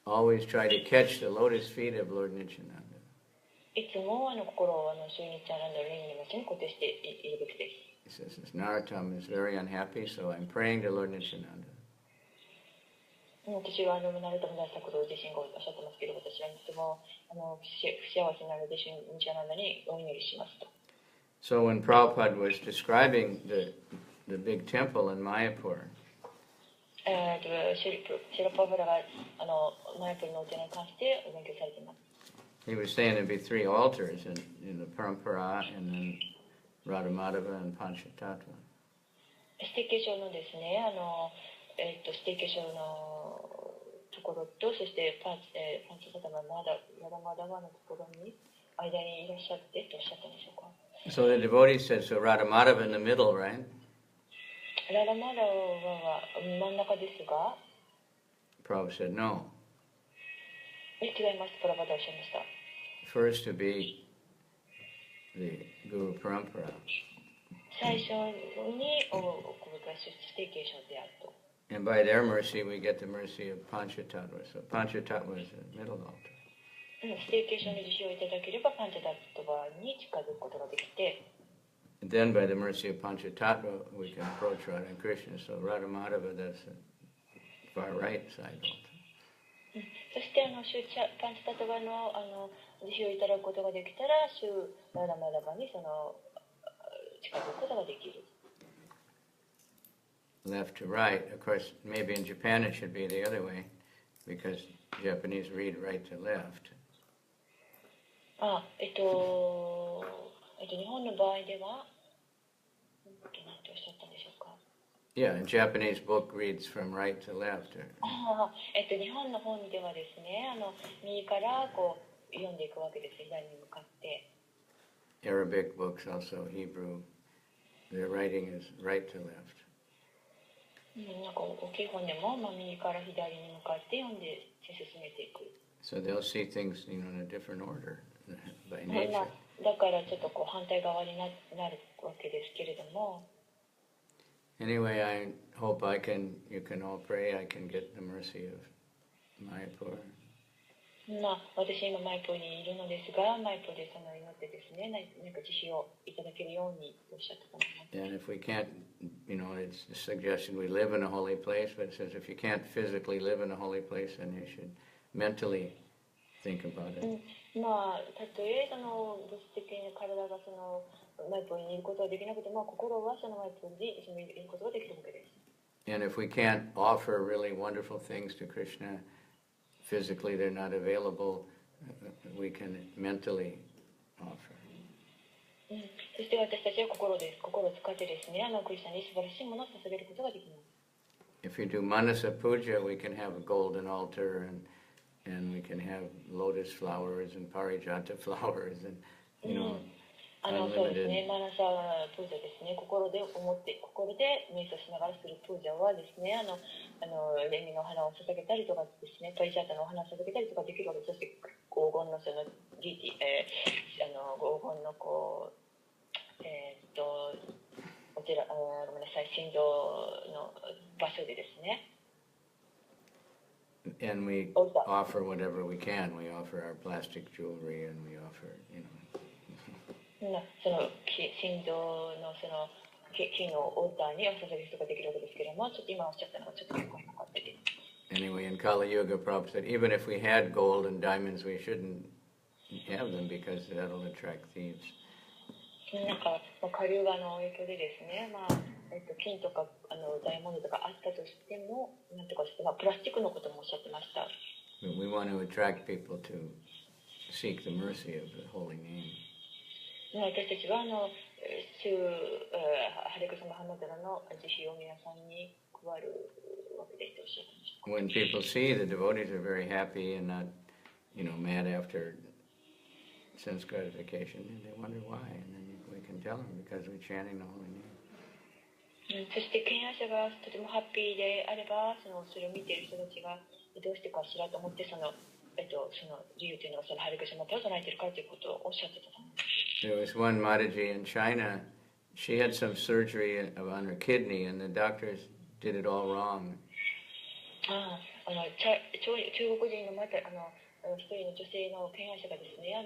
Speaker 2: Always try to catch the lotus feet of Lord Nityananda.
Speaker 1: いつも心をシュニチャナの蓮華の見足に固定しているべきです。
Speaker 2: he says, this Narottam is very unhappy, so I'm praying to Lord Nityananda.
Speaker 1: 私はナルタム大作自身がおっしゃってますけど、私はとても不幸せなので、ニチャナンダにお祈りしますと。
Speaker 2: So when Prabhupada was describing the big temple in Mayapur,
Speaker 1: シラパブラがマヤプルのお寺に関してお勉強されています。
Speaker 2: he was saying there'd be 3 altars in the Parampara, and then Radhamadava and Panchatattva.
Speaker 1: ステーケーションのですね、ステーケーションのところと、そしてパンチサタマラダマダバのところに間にいらっしゃってとおっしゃったんでしょうか。
Speaker 2: So the devotee said, so Radhamadava in the middle, right?
Speaker 1: ラダマダは真ん中ですが、
Speaker 2: Prabhupada said, no.
Speaker 1: 違います。プラバダおっしゃいました。
Speaker 2: First to be the Guru Parampara.
Speaker 1: 最初にこれがステーケーションであると。
Speaker 2: And by their mercy, we get the mercy of Panchatattva. So Panchatattva is the middle altar.
Speaker 1: ステーケーションの受賞をいただければ、パンチャタットバに近づくことができて、
Speaker 2: And then by the mercy of Panchatattva, we can approach Radha and Krishna. So Radhamadava, that's the far right side altar.
Speaker 1: そしてパンチタトバの受賞をいただくことができたら、ラダマダバに近づくことができる。
Speaker 2: Left to right. Of course, maybe in Japan it should be the other way, because Japanese read right to left.
Speaker 1: 日本の場合では、何ておっしゃったんでしょうか。
Speaker 2: Yeah, a Japanese book reads from right to left.
Speaker 1: 日本の本ではですね、右からこう読んでいくわけです。左に向かって。
Speaker 2: Arabic books, also Hebrew, their writing is right to left.
Speaker 1: なんか大きい本でも、右から左に向かって読んで進めていく。
Speaker 2: So they'll see things, in a different order by nature.
Speaker 1: だからちょっとこう反対側になるわけですけれども。
Speaker 2: Anyway, I hope you can all pray, I can get the mercy of Mayapur.
Speaker 1: 私今マイプーにいるのですが、マイプーで祈ってですね、何か慈悲をいただけるようにとおっしゃってたので。
Speaker 2: And if we can't, it's a suggestion we live in a holy place, but it says if you can't physically live in a holy place, then you should mentally think about it.
Speaker 1: たとえ物質的に体がマイプーにいることはできなくても、心はそのマイプーに一緒にいることができるわけです。
Speaker 2: And if we can't offer really wonderful things to Krishna, physically they're not available, we can mentally offer.
Speaker 1: そして私たちは心を使ってですね、クリスチャンに素晴らしいものを捧げることができます。
Speaker 2: If we do Manasa Puja, we can have a golden altar and we can have lotus flowers and parijata flowers and,
Speaker 1: そうですね、マナサプージャですね、心で瞑想しながらするプージャはですね、レミの花を捧げたりとかですね、パリジャータのお花を捧げたりとかできるわけです。そして黄金の黄金のお寺、ごめんなさい、神道の場所でですね。
Speaker 2: And we offer whatever we can. We offer our plastic jewelry and we offer,
Speaker 1: その神道の木のオーターにお捧げることができるわけですけれども、ちょっと今おっしゃったのがちょっとよくわかんなかったです。
Speaker 2: Anyway, in Kali Yuga, Prabhupada said, even if we had gold and diamonds, we shouldn't have them because that'll attract thieves.
Speaker 1: なんか、カリューガの影響でですね、金とかダイヤモンドとかあったとしても、なんとかして、プラスチックのこともおっしゃってました。
Speaker 2: But we want to attract people to seek the mercy of the holy name.
Speaker 1: 私たちはハレクサマハマダラの慈悲を皆さんに配るわけですとおっしゃってました。
Speaker 2: When people see the devotees are very happy and not, mad after sense gratification, they wonder why, and then we can tell them because we're chanting the holy name.
Speaker 1: そして敬愛者がとてもハッピーであれば、それを見ている人たちがどうしてかしらと思ってその理由というのはハレクサマダラを唱えているからということをおっしゃってたと思います。
Speaker 2: There was one Mataji in China. She had some surgery on her kidney, and the doctors did it all wrong.
Speaker 1: 中国人の一人の女性の敬愛者がですね、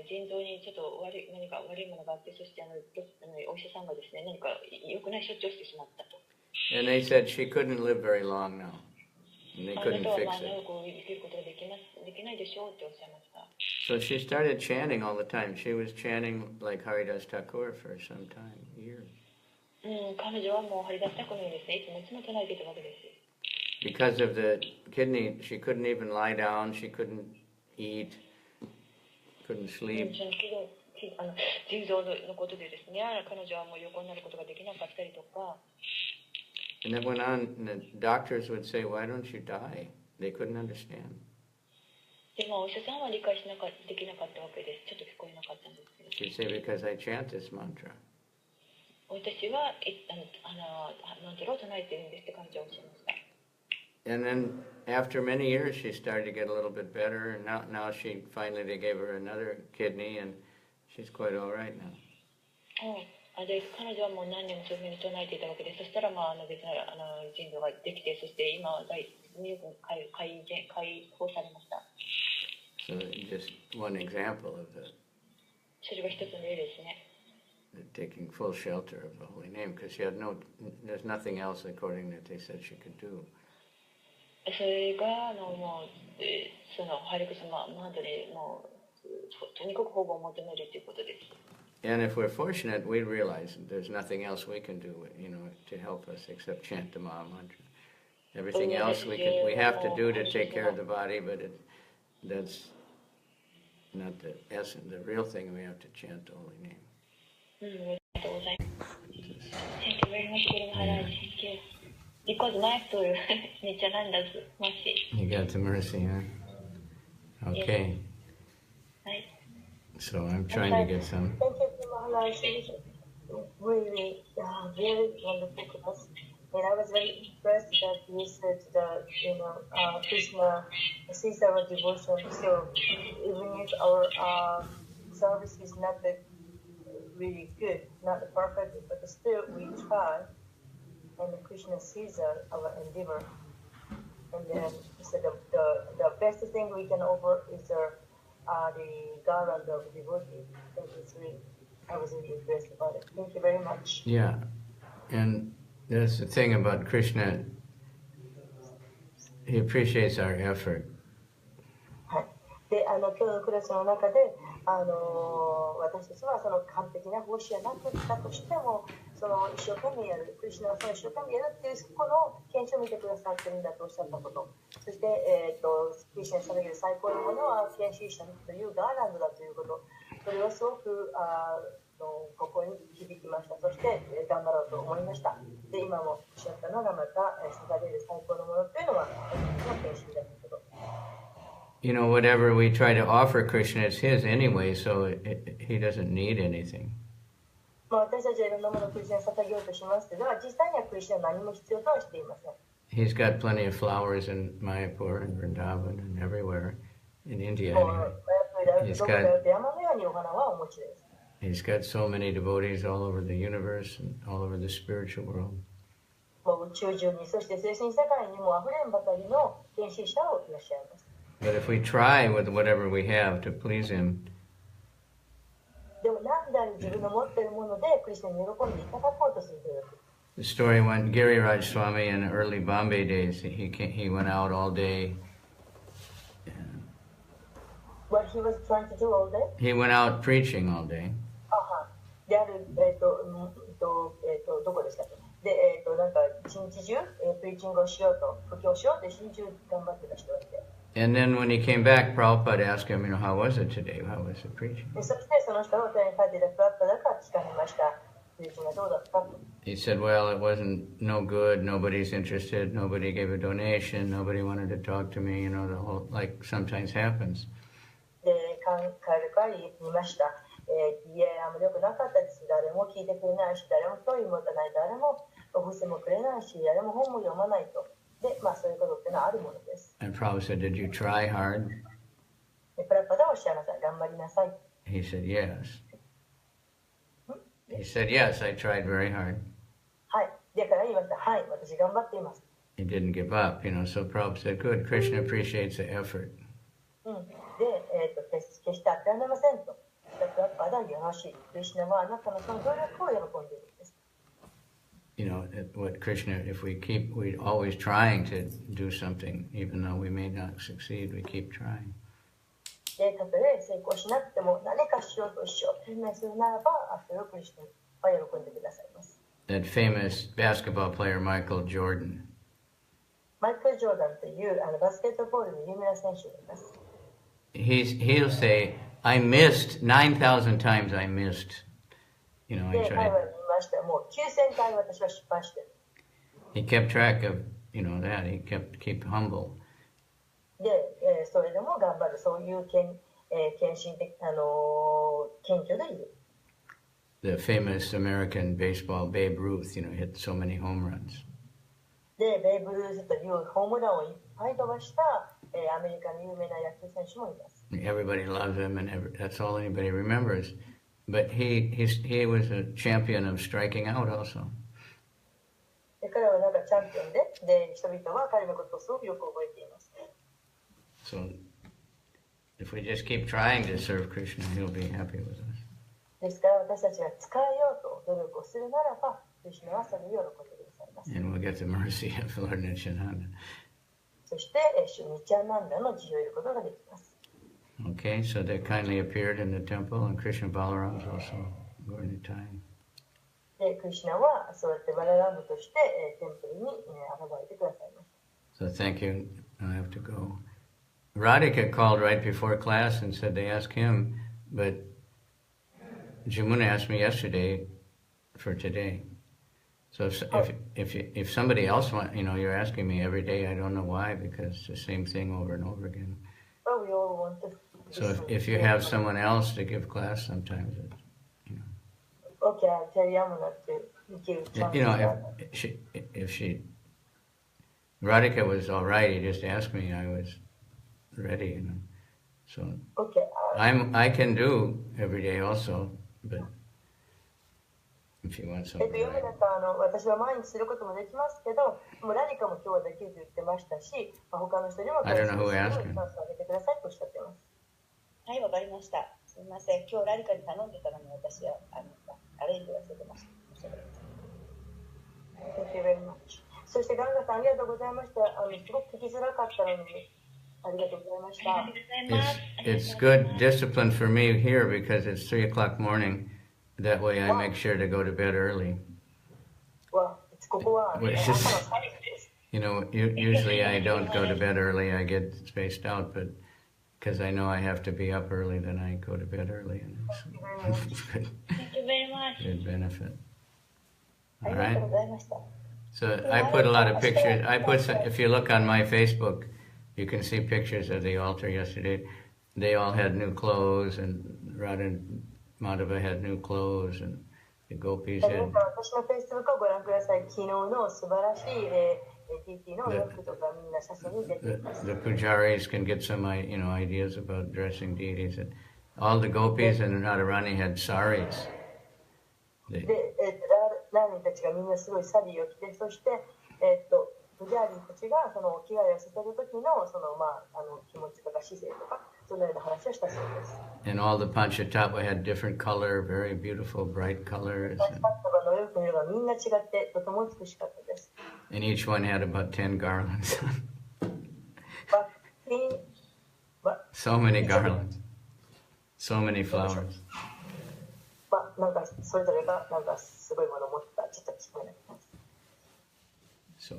Speaker 1: 腎臓にちょっと何か悪いものがあって、そしてお医者さんがですね、何か良くない処置をしてしまったと。
Speaker 2: And they said she couldn't live very long now. And they
Speaker 1: あな
Speaker 2: couldn't
Speaker 1: たは
Speaker 2: fix
Speaker 1: 長
Speaker 2: it.
Speaker 1: く生きることができないでしょうっておっしゃいました。
Speaker 2: So she started chanting all the time. She was chanting like Haridas Thakur for some time, years.
Speaker 1: 彼女はもうハリダスタクのようにですね、いつも唱えていたわけです。
Speaker 2: Because of the kidney, she couldn't even lie down, she couldn't eat, couldn't sleep.
Speaker 1: 腎臓のことでですね、彼女はもう横になることができなかったりとか。
Speaker 2: And that went on, and the doctors would say, why don't you die? They couldn't understand.
Speaker 1: でもお医者さんは理解できなかったわけです。ちょっと聞こえなかったんですけど。
Speaker 2: She'd say, because I chant this mantra.
Speaker 1: 私はマントラを唱えているんですって彼女はおっしゃいました。
Speaker 2: And then after many years, she started to get a little bit better, and now she finally, they gave her another kidney, and she's quite all right now.
Speaker 1: で彼女はもう何年もそういうふうに唱えていたわけで、そしたら別な腎臓ができて、そして今は解放されました。
Speaker 2: So just one example of
Speaker 1: それが一つの例ですね。
Speaker 2: the taking full shelter of the holy name, because there's nothing else according that they said she could do.
Speaker 1: それがもうそのハリク様マントにもうとにかく保護を求めるということです。
Speaker 2: And if we're fortunate, we realize there's nothing else we can do, to help us except chant the Maha Mantra. Everything else we have to do to take care of the body, but that's not the essence. The real thing, we have to chant the holy name.
Speaker 1: ありがとうございます。Thank you very much, Guru Maharaj. Thank you. Because mindful Nityananda's mercy.
Speaker 2: You got the mercy, huh? Okay.
Speaker 1: Yes.
Speaker 2: So I'm trying to get some.
Speaker 3: Thank you, Maharaj. It was really very wonderful class. And I was very impressed that you said that, Krishna sees our devotion. So even if our service is not really good, not perfect, but still we try. And Krishna sees our endeavor. And then so the best thing we can offer is the garland of devotee. I was really impressed about it. Thank you very much.
Speaker 2: Yeah. And that's the thing about Krishna. He appreciates our effort.
Speaker 3: はい。で、今日のクラスの中で、私たちはその完璧な奉仕はなかったとしても、その一生懸命やる、クリシュナはその一生懸命やるっていうそこの検証を見てくださってるんだとおっしゃったこと、そして、クリシュナに捧げる最高のものは研修者というガーランドだということ、それはすごく心に響きました。そして頑張ろうと思いました。で、今もおっしゃったのがまた捧げる最高のものというのは研修だということ。
Speaker 2: Whatever we try to offer Krishna is his anyway, so he doesn't need anything.
Speaker 3: 私たちはいろんなものをクリスチャンに捧げようとしますけど、実際にはクリスチャンは何も必要とはしていません。
Speaker 2: He's got plenty of flowers in Mayapur and Vrindavan and everywhere in India. He's got so many devotees all over the universe and all over the spiritual world.
Speaker 3: 宇宙中に、そして精神世界にもあふれんばかりの研修者をいらっしゃいます。
Speaker 2: But if we try with whatever we have to please him,
Speaker 3: でも何であれ自分の持っているものでクリスチャンに喜んでいただこうとするという。
Speaker 2: the story went, Giriraj Swami in the early Bombay days, he went out all day.
Speaker 3: What he was trying to do all day?
Speaker 2: He went out preaching all day.
Speaker 3: である、どこでしたっけで、なんか一日中、プリーチングをしようと、布教しようと一日中頑張ってた人がいて。
Speaker 2: And then when he came back, Prabhupada asked him, how was it today? How was the preaching?
Speaker 3: そしてその人がお手に書いていたプラットだから聞かれました。プリーチングがどうだったと。
Speaker 2: He said, well, it wasn't no good. Nobody's interested. Nobody gave a donation. Nobody wanted to talk to me. The whole, like sometimes happens.
Speaker 3: で、帰るから言いました。いや、あんまり良くなかったです。誰も聞いてくれないし、誰も興味持たない、誰もお布施もくれないし、誰も本も読まないと。で、そういうことっていうのはあるものです。
Speaker 2: And Prabhupada said, did you try hard?
Speaker 3: で、プラッパダはおっしゃいました。頑張りなさい。
Speaker 2: He said, yes. He said, yes, I tried very hard.
Speaker 3: はい。だから言いました。はい、私頑張っています。
Speaker 2: He didn't give up, so Prabhupada said, good, Krishna appreciates the effort.
Speaker 3: で、決して諦めませんと。だから、よろしい。クリシュナはあなたのその努力を喜んでいるんです。
Speaker 2: You know, what Krishna, if we're always trying to do something, even though we may not succeed, we keep trying.
Speaker 3: で、たとえ成功しなくても、何かしようと一生懸命するならば、それをクリシュナは喜んでくださいます。
Speaker 2: That famous basketball player, Michael Jordan.
Speaker 3: マイケル・ジョーダンというバスケットボールの有名な選手がいます。
Speaker 2: He'll say, I missed 9,000 times. I missed. You know, I
Speaker 3: で、彼
Speaker 2: tried.
Speaker 3: は言いました。もう9000回私は失敗してる。
Speaker 2: He kept track of, you know, that. He keep humble.
Speaker 3: で、それでも頑張る。そういう献身的、謙虚でいる。
Speaker 2: The famous American baseball Babe Ruth, you know, hit so many home runs.
Speaker 3: で、ベイブ・ルースというホームランをいっぱい飛ばした、アメリカの有名な野球選手もいます。
Speaker 2: Everybody loves him, and that's all anybody remembers. But he was a champion of striking out also.
Speaker 3: で、彼はなんかチャンピオンで、人々は彼のことをすごくよく覚えています。
Speaker 2: So, if we just keep trying to serve Krishna, he'll be happy with us.
Speaker 3: ですから私たちが使えようと努力をするならば、クリシュナはそれを喜んでくださいます。
Speaker 2: And we'll get the mercy of Lord Nityananda.
Speaker 3: そして、主ニチャナンダの自由を得ることができます。
Speaker 2: Okay, so they kindly appeared in the temple, and Krishna Balaram is also going to time.
Speaker 3: で、クリシュナはそうやってバララムとして、テンプルに、現れてくださいました。
Speaker 2: So thank you. I have to go. Radhika called right before class and said they asked him, but Jamuna asked me yesterday for today. So if somebody else wants, you know, you're asking me every day, I don't know why, because it's the same thing over and over again.
Speaker 3: Well, we all want to.
Speaker 2: So if you have someone else to give class, sometimes it, you know.
Speaker 3: Okay, I'll tell Yamuna to give something.
Speaker 2: You know, if she Radhika was all right, he just asked me, I was ready, you know. So
Speaker 3: Okay.
Speaker 2: I can do every day also, but if you want something.
Speaker 3: 読めなか私は毎日することもできますけど、もうラリカも今日はできると言ってましたし、他の人にも
Speaker 2: I don't know who asked him.
Speaker 3: チャンスをあげてくださいとおっしゃってます。
Speaker 1: はい、わかりました。すみません。今日ラリカに頼んでたのに私はアレンジ忘れてました。
Speaker 3: Thank you very much. そしてガンガさんありがとうございました。すごく聞きづらかったのにありがとうございました。
Speaker 2: It's good discipline for me here because it's 3 o'clock morning. That way I make sure to go to bed early.
Speaker 3: ここは朝の最後です。
Speaker 2: You know, usually I don't go to bed early. I get spaced out, but because I know I have to be up early, then I go to bed early, and it's good.
Speaker 1: Thank you very much.
Speaker 2: Good benefit.
Speaker 1: あ
Speaker 2: All
Speaker 1: りがと
Speaker 2: right.
Speaker 1: うございました。
Speaker 2: So I put a lot of pictures. If you look on my Facebook, you can see pictures of the altar yesterday. They all had new clothes, and Radha and Madhava had new clothes, and the gopis had.
Speaker 3: 私の Facebook をご覧ください。昨日の素晴らしいTT の洋服とかみんな写真に出ています。
Speaker 2: The pujaris can get some, ideas about dressing deities. And all the gopis and Radharani had saris.
Speaker 3: で、ラーニーたちがみんなすごいサリーを着て、そして、プジャーリーたちがその着替えをさせる時の気持ちとか姿勢とか、そのような話をしたそうです。
Speaker 2: And all the Panchatattva had different color, very beautiful, bright colors.
Speaker 3: パンチタッタの洋服の色がみんな違って、とても美しかったです。
Speaker 2: And each one had about 10 garlands. So many garlands. So many flowers.
Speaker 3: なんかそれぞれがなんかすごいものを持ってた。ちょっと聞こえない。
Speaker 2: So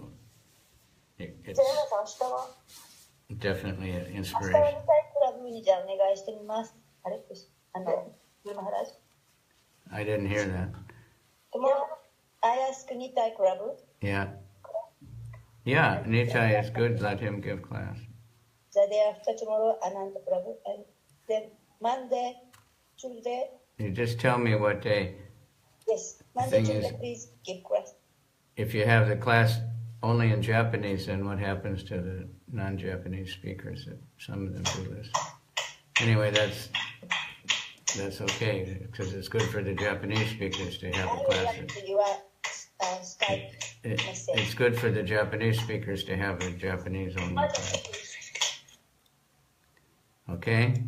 Speaker 2: it's
Speaker 3: じゃあ皆さん明日は
Speaker 2: definitely an
Speaker 1: 明日は
Speaker 2: inspiration.
Speaker 1: 見たいクラブにじゃあお願いしてみます。あれグルマハラジ
Speaker 2: I didn't hear that.
Speaker 1: Tomorrow, I ask Nitai Prabhu.
Speaker 2: Yeah. Yeah, Nitai is good. Let him give class.
Speaker 1: The day after tomorrow, Ananta Prabhu. And then Monday, Tuesday.
Speaker 2: You just tell me what day.
Speaker 1: Yes, Monday,
Speaker 2: thing
Speaker 1: Tuesday,
Speaker 2: is-
Speaker 1: please give class.
Speaker 2: If you have the class only in Japanese, then what happens to the non-Japanese speakers? Some of them do this. Anyway, that's okay because it's good for the Japanese speakers to have
Speaker 1: I
Speaker 2: a
Speaker 1: will
Speaker 2: class.
Speaker 1: write to your Skype
Speaker 2: It's
Speaker 1: message.
Speaker 2: good for the Japanese speakers to have a Japanese only class. Okay?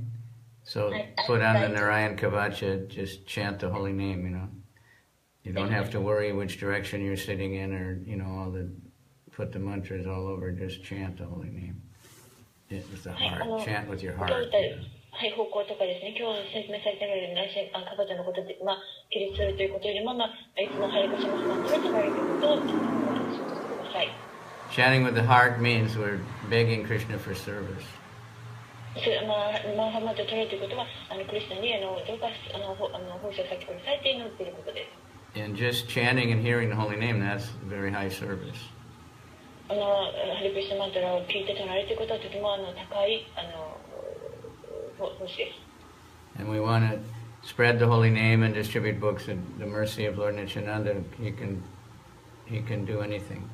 Speaker 2: So
Speaker 3: I
Speaker 2: put on the
Speaker 3: try to.
Speaker 2: Narayan Kavacha, just chant the holy name, You don't have to worry which direction you're sitting in or, put the mantras all over, just chant the holy name. With the
Speaker 1: はい、
Speaker 2: heart. Chant with your
Speaker 1: どう
Speaker 2: heart.
Speaker 1: いったはい、方向とかですね、今日説明されているように、カバチャのことで、起立するということよりも、いつもハレクシマスマントラとかいうことを、してください。
Speaker 2: Chanting with the heart means we're begging Krishna for service.
Speaker 1: マハマトトラということは、クリスチャンにどうか奉仕をさせてくださいって祈っていることです。
Speaker 2: And just chanting and hearing the holy name, that's very high service.
Speaker 1: ハレクリシナマントラを聞いて唱えるということはとても高い奉仕です。
Speaker 2: And we want to spread the holy name and distribute books. And the mercy of Lord Nityananda, he can do anything.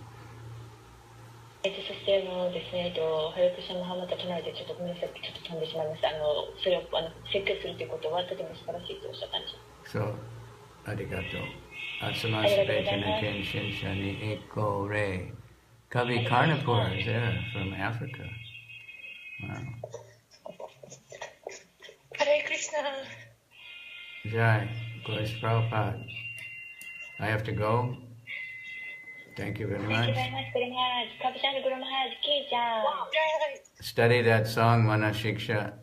Speaker 1: そしてですね、ハレクリシナマハマタ唱えてちょっとごめんなさい、ちょっと飛んでしまいました。それを説教するということはとても素晴らしいとおっしゃったんです。
Speaker 2: So, arigato. Atsamasabhajana kenshin shani eko re. Kavi Karnapur is there from Africa. Wow.
Speaker 3: Hare Krishna.
Speaker 2: Jai, Grace Prabhupada. I have to go. Thank you very much. Study that song, Mana Shiksha.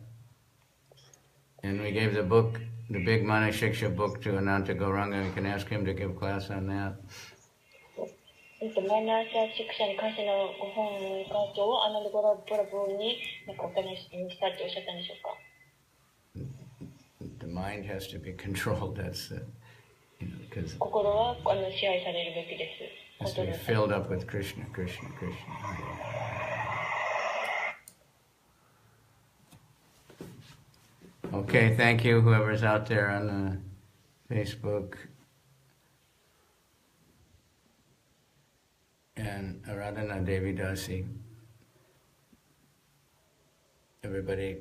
Speaker 2: And we gave the book, the big Mana Shiksha book to Ananta Gauranga. You can ask him to give class on that.
Speaker 1: マナーシクシャに関してのご本カードをアナンドゴラボラボにお金にしたっておっしゃったんでしょうか。
Speaker 2: The mind has to be controlled. That's because
Speaker 1: 心は支配されるべきです。
Speaker 2: has to be filled up with Krishna, Krishna, Krishna. Okay, thank you, whoever's out there on Facebook. And Aradhana Devi Dasi. Everybody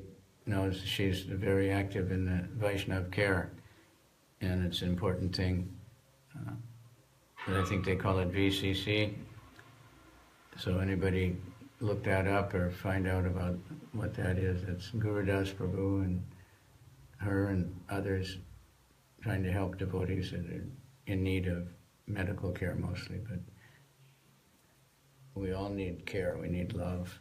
Speaker 2: knows she's very active in the Vaishnav care, and it's an important thing. But I think they call it VCC. So anybody look that up or find out about what that is. It's Gurudas Prabhu and her and others trying to help devotees that are in need of medical care mostly, but we all need care, we need love.